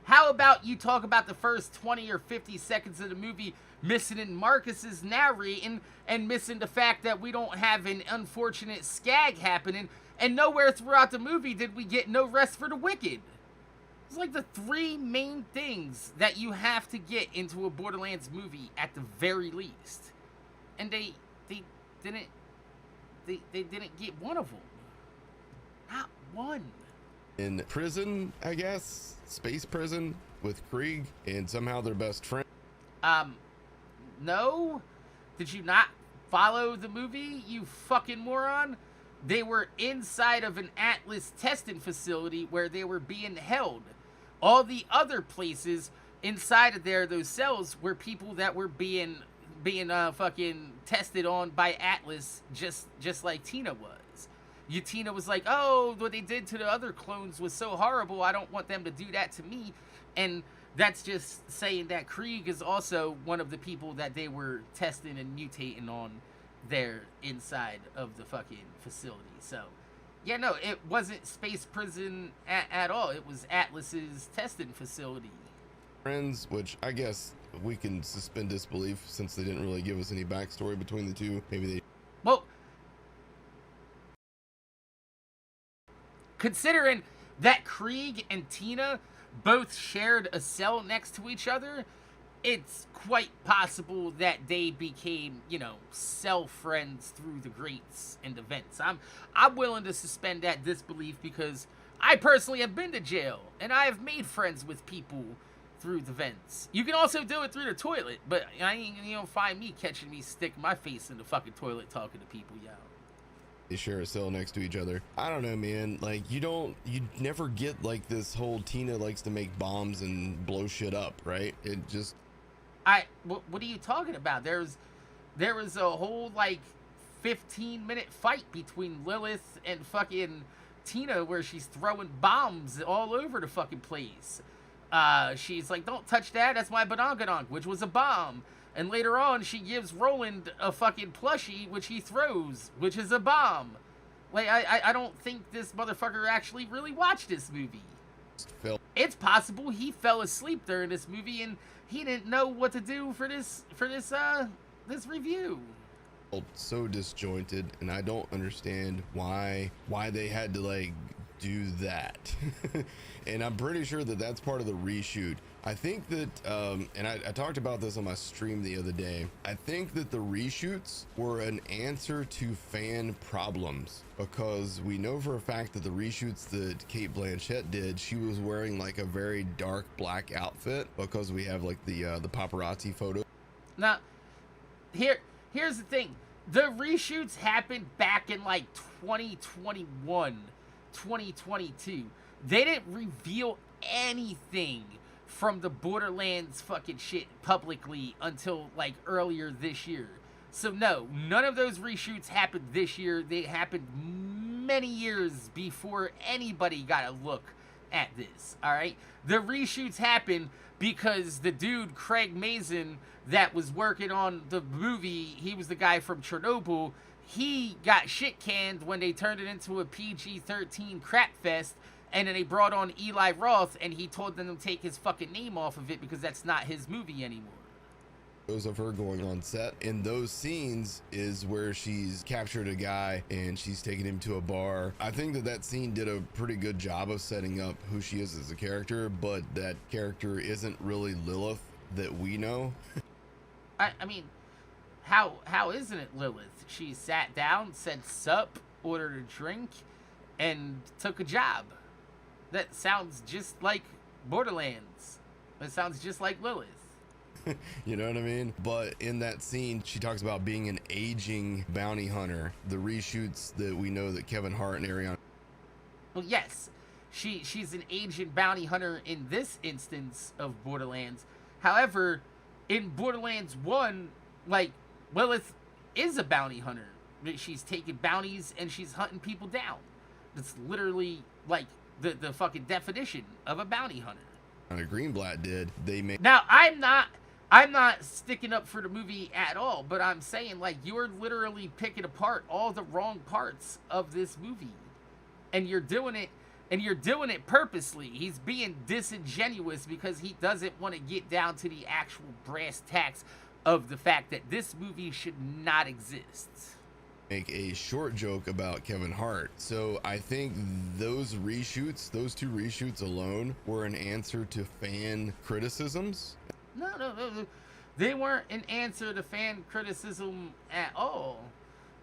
How about you talk about the first 20 or 50 seconds of the movie missing in Marcus's narrating and missing the fact that we don't have an unfortunate skag happening, and nowhere throughout the movie did we get no rest for the wicked. It's like the three main things that you have to get into a Borderlands movie at the very least. And they didn't get one of them. Not one. In prison, I guess, space prison with Krieg, and somehow they're best friends. No? Did you not follow the movie, you fucking moron? They were inside of an Atlas testing facility where they were being held. All the other places inside of there, those cells, were people that were being fucking tested on by Atlas, just like Tina was. Tina was like, oh, what they did to the other clones was so horrible, I don't want them to do that to me. And that's just saying that Krieg is also one of the people that they were testing and mutating on there inside of the fucking facility. So, yeah, no, it wasn't space prison at all. It was Atlas's testing facility. Friends, which I guess we can suspend disbelief since they didn't really give us any backstory between the two. Maybe they... Well, considering that Krieg and Tina both shared a cell next to each other, it's quite possible that they became, you know, cell friends through the greats and events. I'm willing to suspend that disbelief because I personally have been to jail and I have made friends with people through the vents. You can also do it through the toilet, but you don't find me catching me stick my face in the fucking toilet talking to people, yo. They share a cell next to each other. I don't know, man. Like, you never get like this whole Tina likes to make bombs and blow shit up, right? It just... What are you talking about? There was a whole like 15-minute fight between Lilith and fucking Tina where she's throwing bombs all over the fucking place. She's like, don't touch that, that's my badongadonk, which was a bomb. And later on, she gives Roland a fucking plushie, which he throws, which is a bomb. Like, I don't think this motherfucker actually really watched this movie. It's possible he fell asleep during this movie and he didn't know what to do for this review. So disjointed, and I don't understand why they had to like do that. And I'm pretty sure that that's part of the reshoot. I think that, and I talked about this on my stream the other day, I think that the reshoots were an answer to fan problems, because we know for a fact that the reshoots that Cate Blanchett did, she was wearing like a very dark black outfit, because we have like the paparazzi photo. Now, here's the thing. The reshoots happened back in like 2021, 2022. They didn't reveal anything from the Borderlands fucking shit publicly until like earlier this year. So no, none of those reshoots happened this year. They happened many years before anybody got a look at this, alright? The reshoots happened because the dude, Craig Mazin, that was working on the movie, he was the guy from Chernobyl, he got shit canned when they turned it into a PG-13 crap fest, and then they brought on Eli Roth, and he told them to take his fucking name off of it because that's not his movie anymore. Of her going on set. In those scenes is where she's captured a guy and she's taken him to a bar. I think that that scene did a pretty good job of setting up who she is as a character, but that character isn't really Lilith that we know. I mean, how isn't it Lilith? She sat down, said sup, ordered a drink, and took a job. That sounds just like Borderlands. That sounds just like Lilith. You know what I mean? But in that scene, she talks about being an aging bounty hunter. The reshoots that we know that Kevin Hart and Ariana... Well, yes, she's an aging bounty hunter in this instance of Borderlands. However, in Borderlands 1, like, Lilith is a bounty hunter. She's taking bounties and she's hunting people down. It's literally, like, the fucking definition of a bounty hunter. Greenblatt did. They made... Now, I'm not sticking up for the movie at all, but I'm saying, like, you're literally picking apart all the wrong parts of this movie. And you're doing it purposely. He's being disingenuous because he doesn't want to get down to the actual brass tacks of the fact that this movie should not exist. Make a short joke about Kevin Hart. So I think those two reshoots alone were an answer to fan criticisms. No. They weren't an answer to fan criticism at all.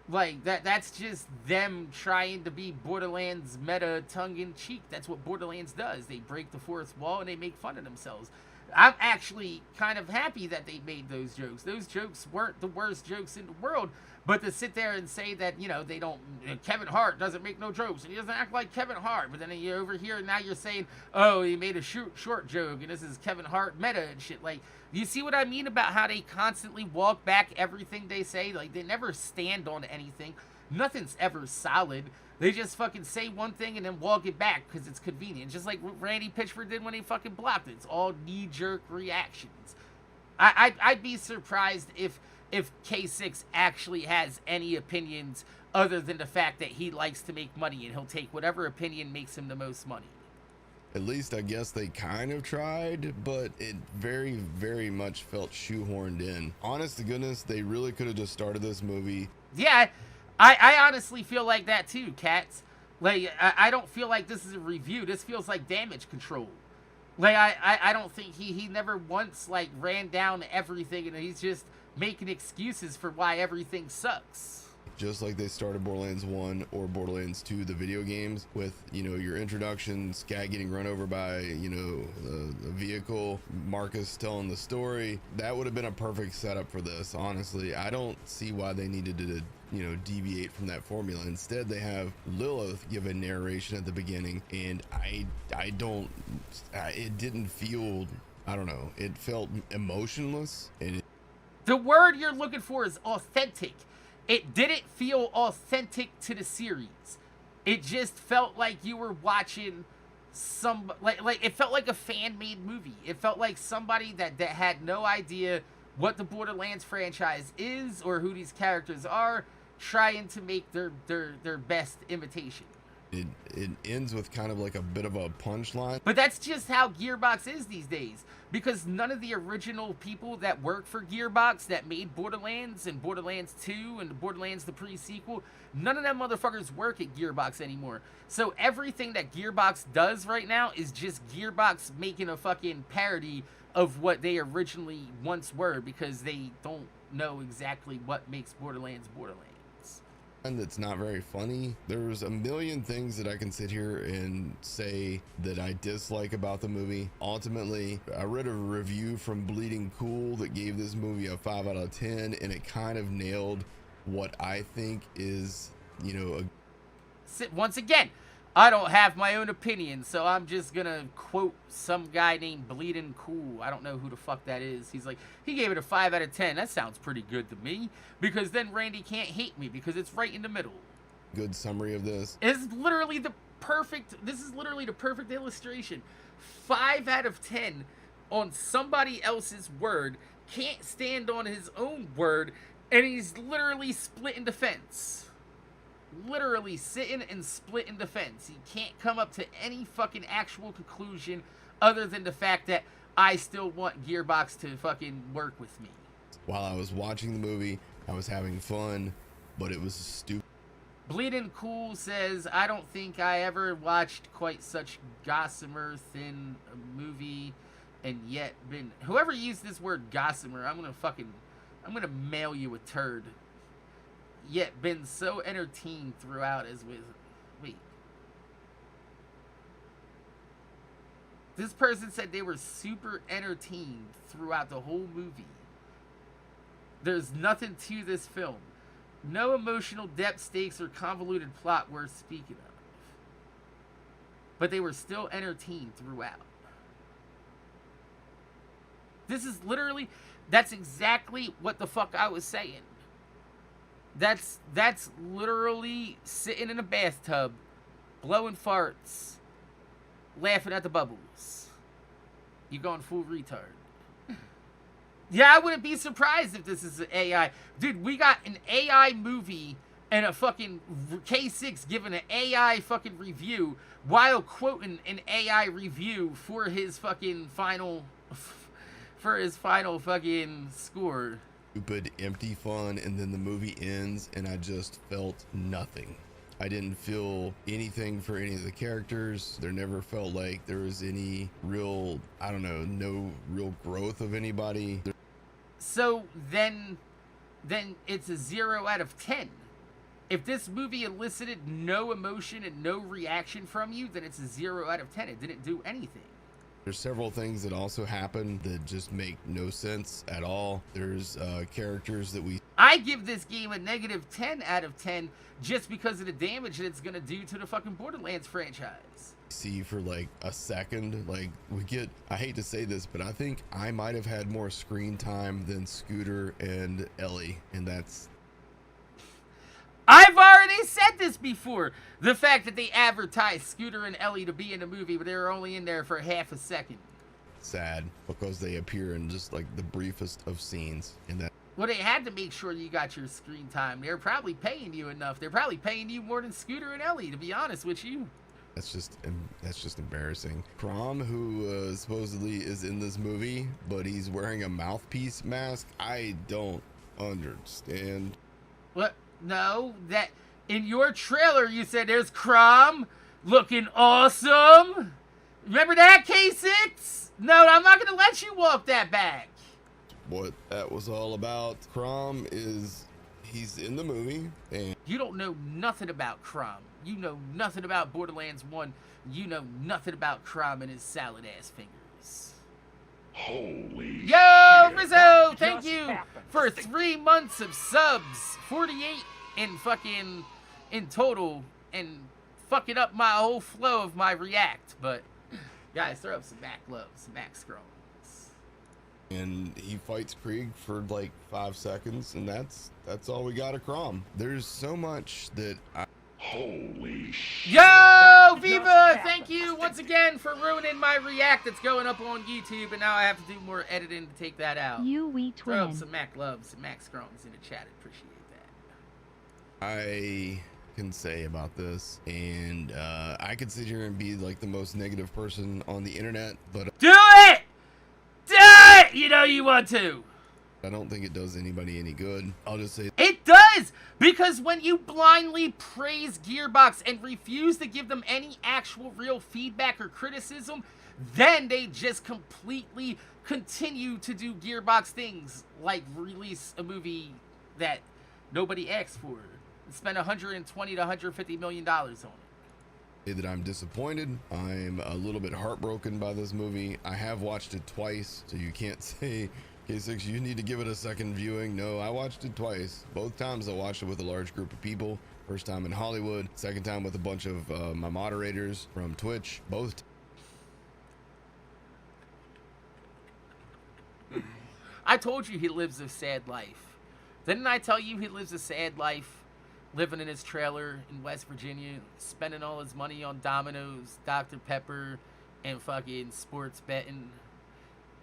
Like, that's just them trying to be Borderlands meta tongue-in-cheek. That's what Borderlands does. They break the fourth wall and they make fun of themselves. I'm actually kind of happy that they made those jokes. Those jokes weren't the worst jokes in the world. But to sit there and say that, you know, Kevin Hart doesn't make no jokes, and he doesn't act like Kevin Hart, but then you're over here, now you're saying, oh, he made a short joke, and this is Kevin Hart meta and shit. Like, you see what I mean about how they constantly walk back everything they say? Like, they never stand on anything. Nothing's ever solid. They just fucking say one thing and then walk it back because it's convenient. Just like what Randy Pitchford did when he fucking blocked it. It's all knee-jerk reactions. I'd be surprised if K6 actually has any opinions other than the fact that he likes to make money and he'll take whatever opinion makes him the most money. At least I guess they kind of tried, but it very, very much felt shoehorned in. Honest to goodness, they really could have just started this movie. Yeah, I honestly feel like that too, Cats. Like, I don't feel like this is a review. This feels like damage control. Like, I don't think he never once, like, ran down everything, and he's just making excuses for why everything sucks. Just like they started Borderlands 1 or Borderlands 2, the video games, with, you know, your introduction, Scat getting run over by, you know, a vehicle, Marcus telling the story. That would have been a perfect setup for this, honestly. I don't see why they needed to, you know, deviate from that formula. Instead, they have Lilith give a narration at the beginning, and it didn't feel, I don't know, it felt emotionless. The word you're looking for is authentic. It didn't feel authentic to the series. It just felt like you were watching like it felt like a fan-made movie. It felt like somebody that had no idea what the Borderlands franchise is or who these characters are, trying to make their best imitation. It ends with kind of like a bit of a punchline. But that's just how Gearbox is these days. Because none of the original people that work for Gearbox that made Borderlands and Borderlands 2 and Borderlands the pre-sequel, none of them motherfuckers work at Gearbox anymore. So everything that Gearbox does right now is just Gearbox making a fucking parody of what they originally once were, because they don't know exactly what makes Borderlands Borderlands. And that's not very funny. There's a million things that I can sit here and say that I dislike about the movie. Ultimately, I read a review from Bleeding Cool that gave this movie a 5 out of 10, and it kind of nailed what I think is, you know, once again, I don't have my own opinion, so I'm just gonna quote some guy named Bleeding Cool. I don't know who the fuck that is. He's like, he gave it a 5 out of 10. That sounds pretty good to me, because then Randy can't hate me because it's right in the middle. Good summary of this. This is literally the perfect illustration. 5 out of 10 on somebody else's word, can't stand on his own word, and he's literally split in defense. Literally sitting and split in defense. He can't come up to any fucking actual conclusion other than the fact that I still want Gearbox to fucking work with me. While I was watching the movie, I was having fun, but it was stupid. Bleeding Cool says, I don't think I ever watched quite such gossamer thin movie, and yet been... Whoever used this word gossamer, I'm gonna mail you a turd. Yet been so entertained throughout as with... Wait. This person said they were super entertained throughout the whole movie. There's nothing to this film. No emotional depth, stakes, or convoluted plot worth speaking of. But they were still entertained throughout. This is literally... That's exactly what the fuck I was saying. That's literally sitting in a bathtub, blowing farts, laughing at the bubbles. You're going full retard. Yeah, I wouldn't be surprised if this is an AI. Dude, we got an AI movie and a fucking K6 giving an AI fucking review while quoting an AI review for his fucking final fucking score. Stupid, empty fun, and then the movie ends and I just felt nothing. I didn't feel anything for any of the characters. There never felt like there was any real, I don't know, no real growth of anybody. So then it's a 0 out of 10. If this movie elicited no emotion and no reaction from you, then it's a 0 out of 10. It didn't do anything. There's several things that also happen that just make no sense at all. There's characters that I give this game a negative 10 out of 10 just because of the damage that it's going to do to the fucking Borderlands franchise. See for like a second. Like, we get, I hate to say this, but I think I might have had more screen time than Scooter and Ellie, and that's... I've already said this before. The fact that they advertised Scooter and Ellie to be in the movie, but they were only in there for half a second. Sad, because they appear in just like the briefest of scenes in that. Well, they had to make sure you got your screen time. They're probably paying you enough. They're probably paying you more than Scooter and Ellie, to be honest with you. That's just embarrassing. Crom, who supposedly is in this movie, but he's wearing a mouthpiece mask. I don't understand. What? No, that in your trailer you said there's Crom looking awesome. Remember that, K6? No, I'm not gonna let you walk that back. What that was all about. Crom is, he's in the movie, and you don't know nothing about Crom. You know nothing about Borderlands 1. You know nothing about Crom and his salad ass fingers. Holy Yo, shit. Rizzo, thank you for 3 months of subs. 48 in total, and fucking up my whole flow of my react. But guys, throw up some Mac love, some Mac scrolls. and he fights Krieg for like 5 seconds, and that's all we got of Crom. There's so much that Holy shit. Yo, Viva, thank you once again for ruining my react that's going up on YouTube, and now I have to do more editing to take that out. You wee twin. Throw up some Mac loves, some Mac scrums in the chat. Appreciate that. can say about this, and I could sit here and be like the most negative person on the internet, but Do it! Do it! You know you want to. I don't think it does anybody any good. I'll just say It does! Because when you blindly praise Gearbox and refuse to give them any actual real feedback or criticism, then they just completely continue to do Gearbox things, like release a movie that nobody asked for and spend $120 to $150 million on it. that I'm disappointed. I'm a little bit heartbroken by this movie. I have watched it twice, so you can't say, K6, you need to give it a second viewing. No, I watched it twice. Both times I watched it with a large group of people. First time in Hollywood, second time with a bunch of my moderators from Twitch. I told you he lives a sad life. Didn't I tell you he lives a sad life? Living in his trailer in West Virginia, spending all his money on Domino's, Dr. Pepper, and fucking sports betting.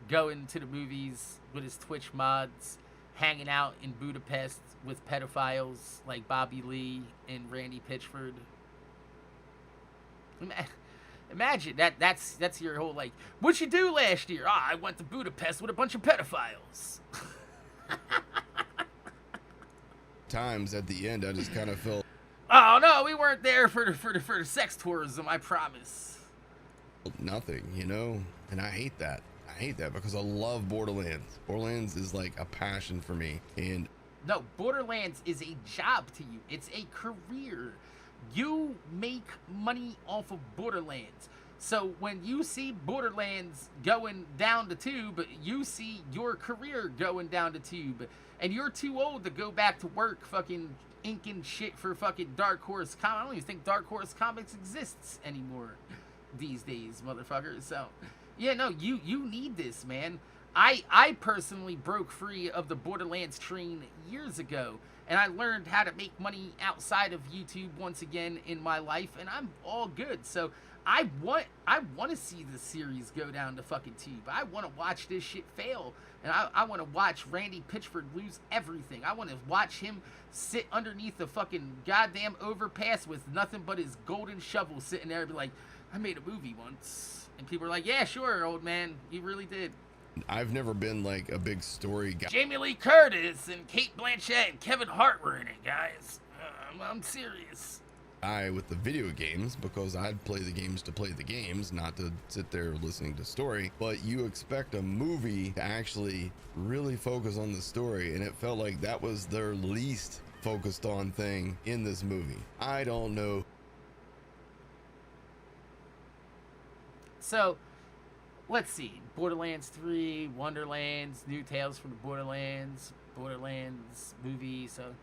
Going to the movies with his Twitch mods, hanging out in Budapest with pedophiles like Bobby Lee and Randy Pitchford. Imagine that's your whole, like, what'd you do last year? Oh, I went to Budapest with a bunch of pedophiles. Times at the end I just kind of felt, Oh no, we weren't there for the sex tourism, I promise. nothing, you know, and I hate that. I hate that because I love Borderlands. Borderlands is like a passion for me, and No, Borderlands is a job to you. It's a career. You make money off of Borderlands. So when you see Borderlands going down the tube, you see your career going down the tube. And you're too old to go back to work fucking inking shit for fucking Dark Horse Comics. I don't even think Dark Horse Comics exists anymore these days, motherfucker. So, yeah, no, you need this, man. I personally broke free of the Borderlands train years ago, and I learned how to make money outside of YouTube once again in my life, and I'm all good. So I want to see the series go down the fucking tube. I want to watch this shit fail, and I want to watch Randy Pitchford lose everything. I want to watch him sit underneath the fucking goddamn overpass with nothing but his golden shovel sitting there and be like, I made a movie once. And people are like, yeah, sure, old man, you really did. I've never been like a big story guy. Jamie Lee Curtis and Kate Blanchett and Kevin Hart were in it, guys. I'm serious. With the video games, because I'd play the games to play the games, not to sit there listening to story. But you expect a movie to actually really focus on the story, and it felt like that was their least focused on thing in this movie. I don't know. So, let's see. Borderlands 3, Wonderlands, New Tales from the Borderlands movie. So,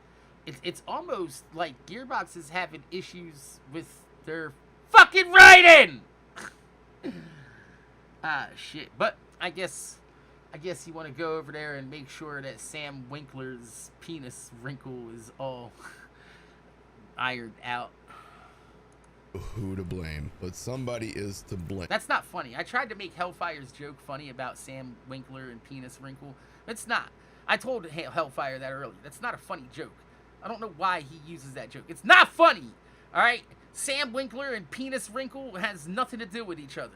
it's almost like Gearbox is having issues with their fucking writing. Shit. But I guess you want to go over there and make sure that Sam Winkler's penis wrinkle is all ironed out. Who to blame, but somebody is to blame. That's not funny. I tried to make Hellfire's joke funny about Sam Winkler and penis wrinkle. It's not. I told Hellfire that earlier. That's not a funny joke. I don't know why he uses that joke. It's not funny. All right? Sam Winkler and penis wrinkle has nothing to do with each other.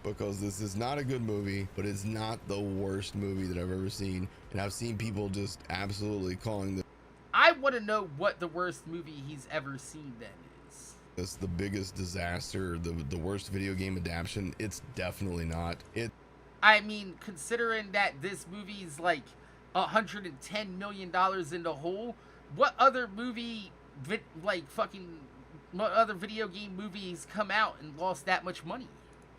Because this is not a good movie, but it's not the worst movie that I've ever seen, and I've seen people just absolutely calling this. I want to know what the worst movie he's ever seen then is. That's the biggest disaster, the worst video game adaptation. It's definitely not. I mean, considering that this movie's like $110 million in the hole, what other movie, what other video game movies come out and lost that much money?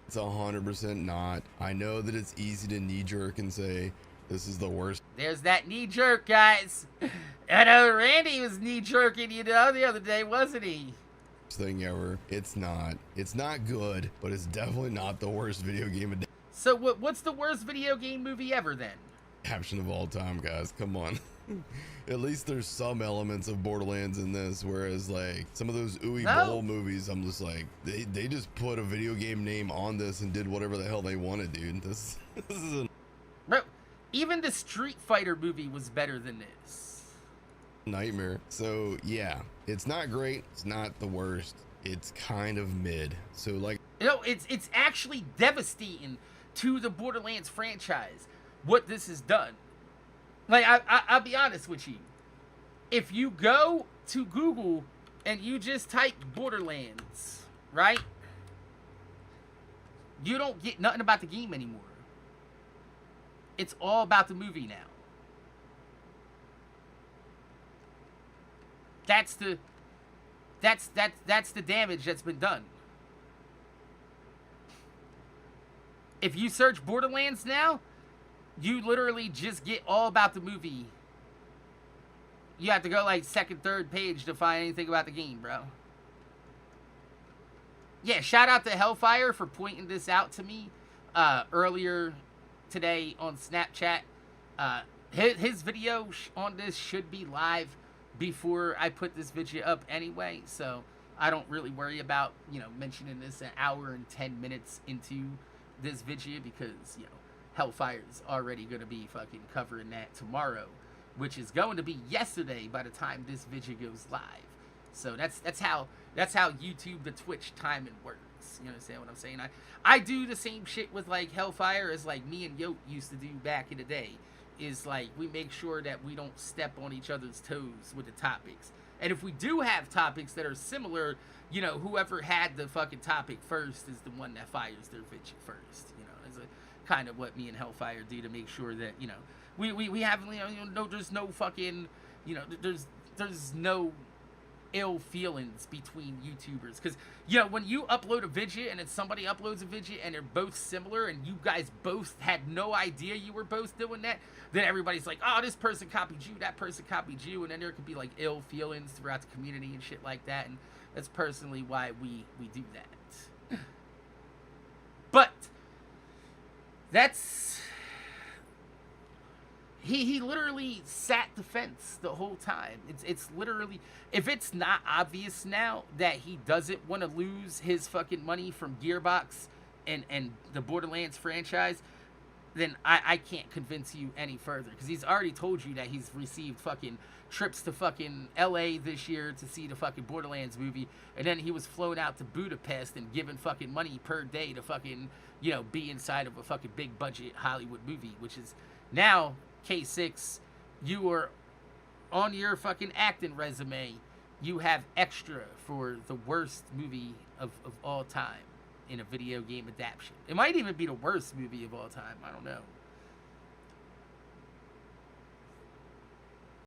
It's 100% not. I know that it's easy to knee-jerk and say, this is the worst. There's that knee-jerk, guys. I know Randy was knee-jerking you the other day, wasn't he? Thing ever. It's not good, but it's definitely not the worst video game adaptation. So what's the worst video game movie ever then? Adaptation of all time, guys. Come on. At least there's some elements of Borderlands in this, whereas like some of those Uwe Boll movies, I'm just like, they just put a video game name on this and did whatever the hell they wanted, dude. This is Bro, even the Street Fighter movie was better than this. nightmare. So yeah, it's not great. It's not the worst. It's kind of mid. So like, you know, it's actually devastating to the Borderlands franchise what this has done. Like, I'll be honest with you. If you go to Google and you just type Borderlands, right? You don't get nothing about the game anymore. It's all about the movie now. That's the damage that's been done. If you search Borderlands now, you literally just get all about the movie. You have to go like second, third page to find anything about the game, bro. Yeah, shout out to Hellfire for pointing this out to me earlier today on Snapchat. His video on this should be live before I put this video up anyway, so I don't really worry about, you know, mentioning this an hour and 10 minutes into this video, because, you know, Hellfire's already going to be fucking covering that tomorrow, which is going to be yesterday by the time this video goes live. So that's how YouTube to Twitch timing works. You understand what I'm saying? I do the same shit with like Hellfire as like me and Yoke used to do back in the day. Is like, we make sure that we don't step on each other's toes with the topics. And if we do have topics that are similar, you know, whoever had the fucking topic first is the one that fires their video first. You know, it's kind of what me and Hellfire do to make sure that, you know, we have, you know, there's no fucking, you know, there's no ill feelings between YouTubers, because, you know, when you upload a video and then somebody uploads a video and they're both similar and you guys both had no idea you were both doing that, then everybody's like, oh, this person copied you, that person copied you, and then there could be like ill feelings throughout the community and shit like that. And that's personally why we do that. But that's, he literally sat the fence the whole time. It's literally, if it's not obvious now that he doesn't want to lose his fucking money from Gearbox and the Borderlands franchise, then I can't convince you any further, because he's already told you that he's received fucking trips to fucking LA this year to see the fucking Borderlands movie, and then he was flown out to Budapest and given fucking money per day to fucking, you know, be inside of a fucking big budget Hollywood movie, which is now, K6, you are on your fucking acting resume, you have extra for the worst movie of all time in a video game adaptation. It might even be the worst movie of all time. I don't know.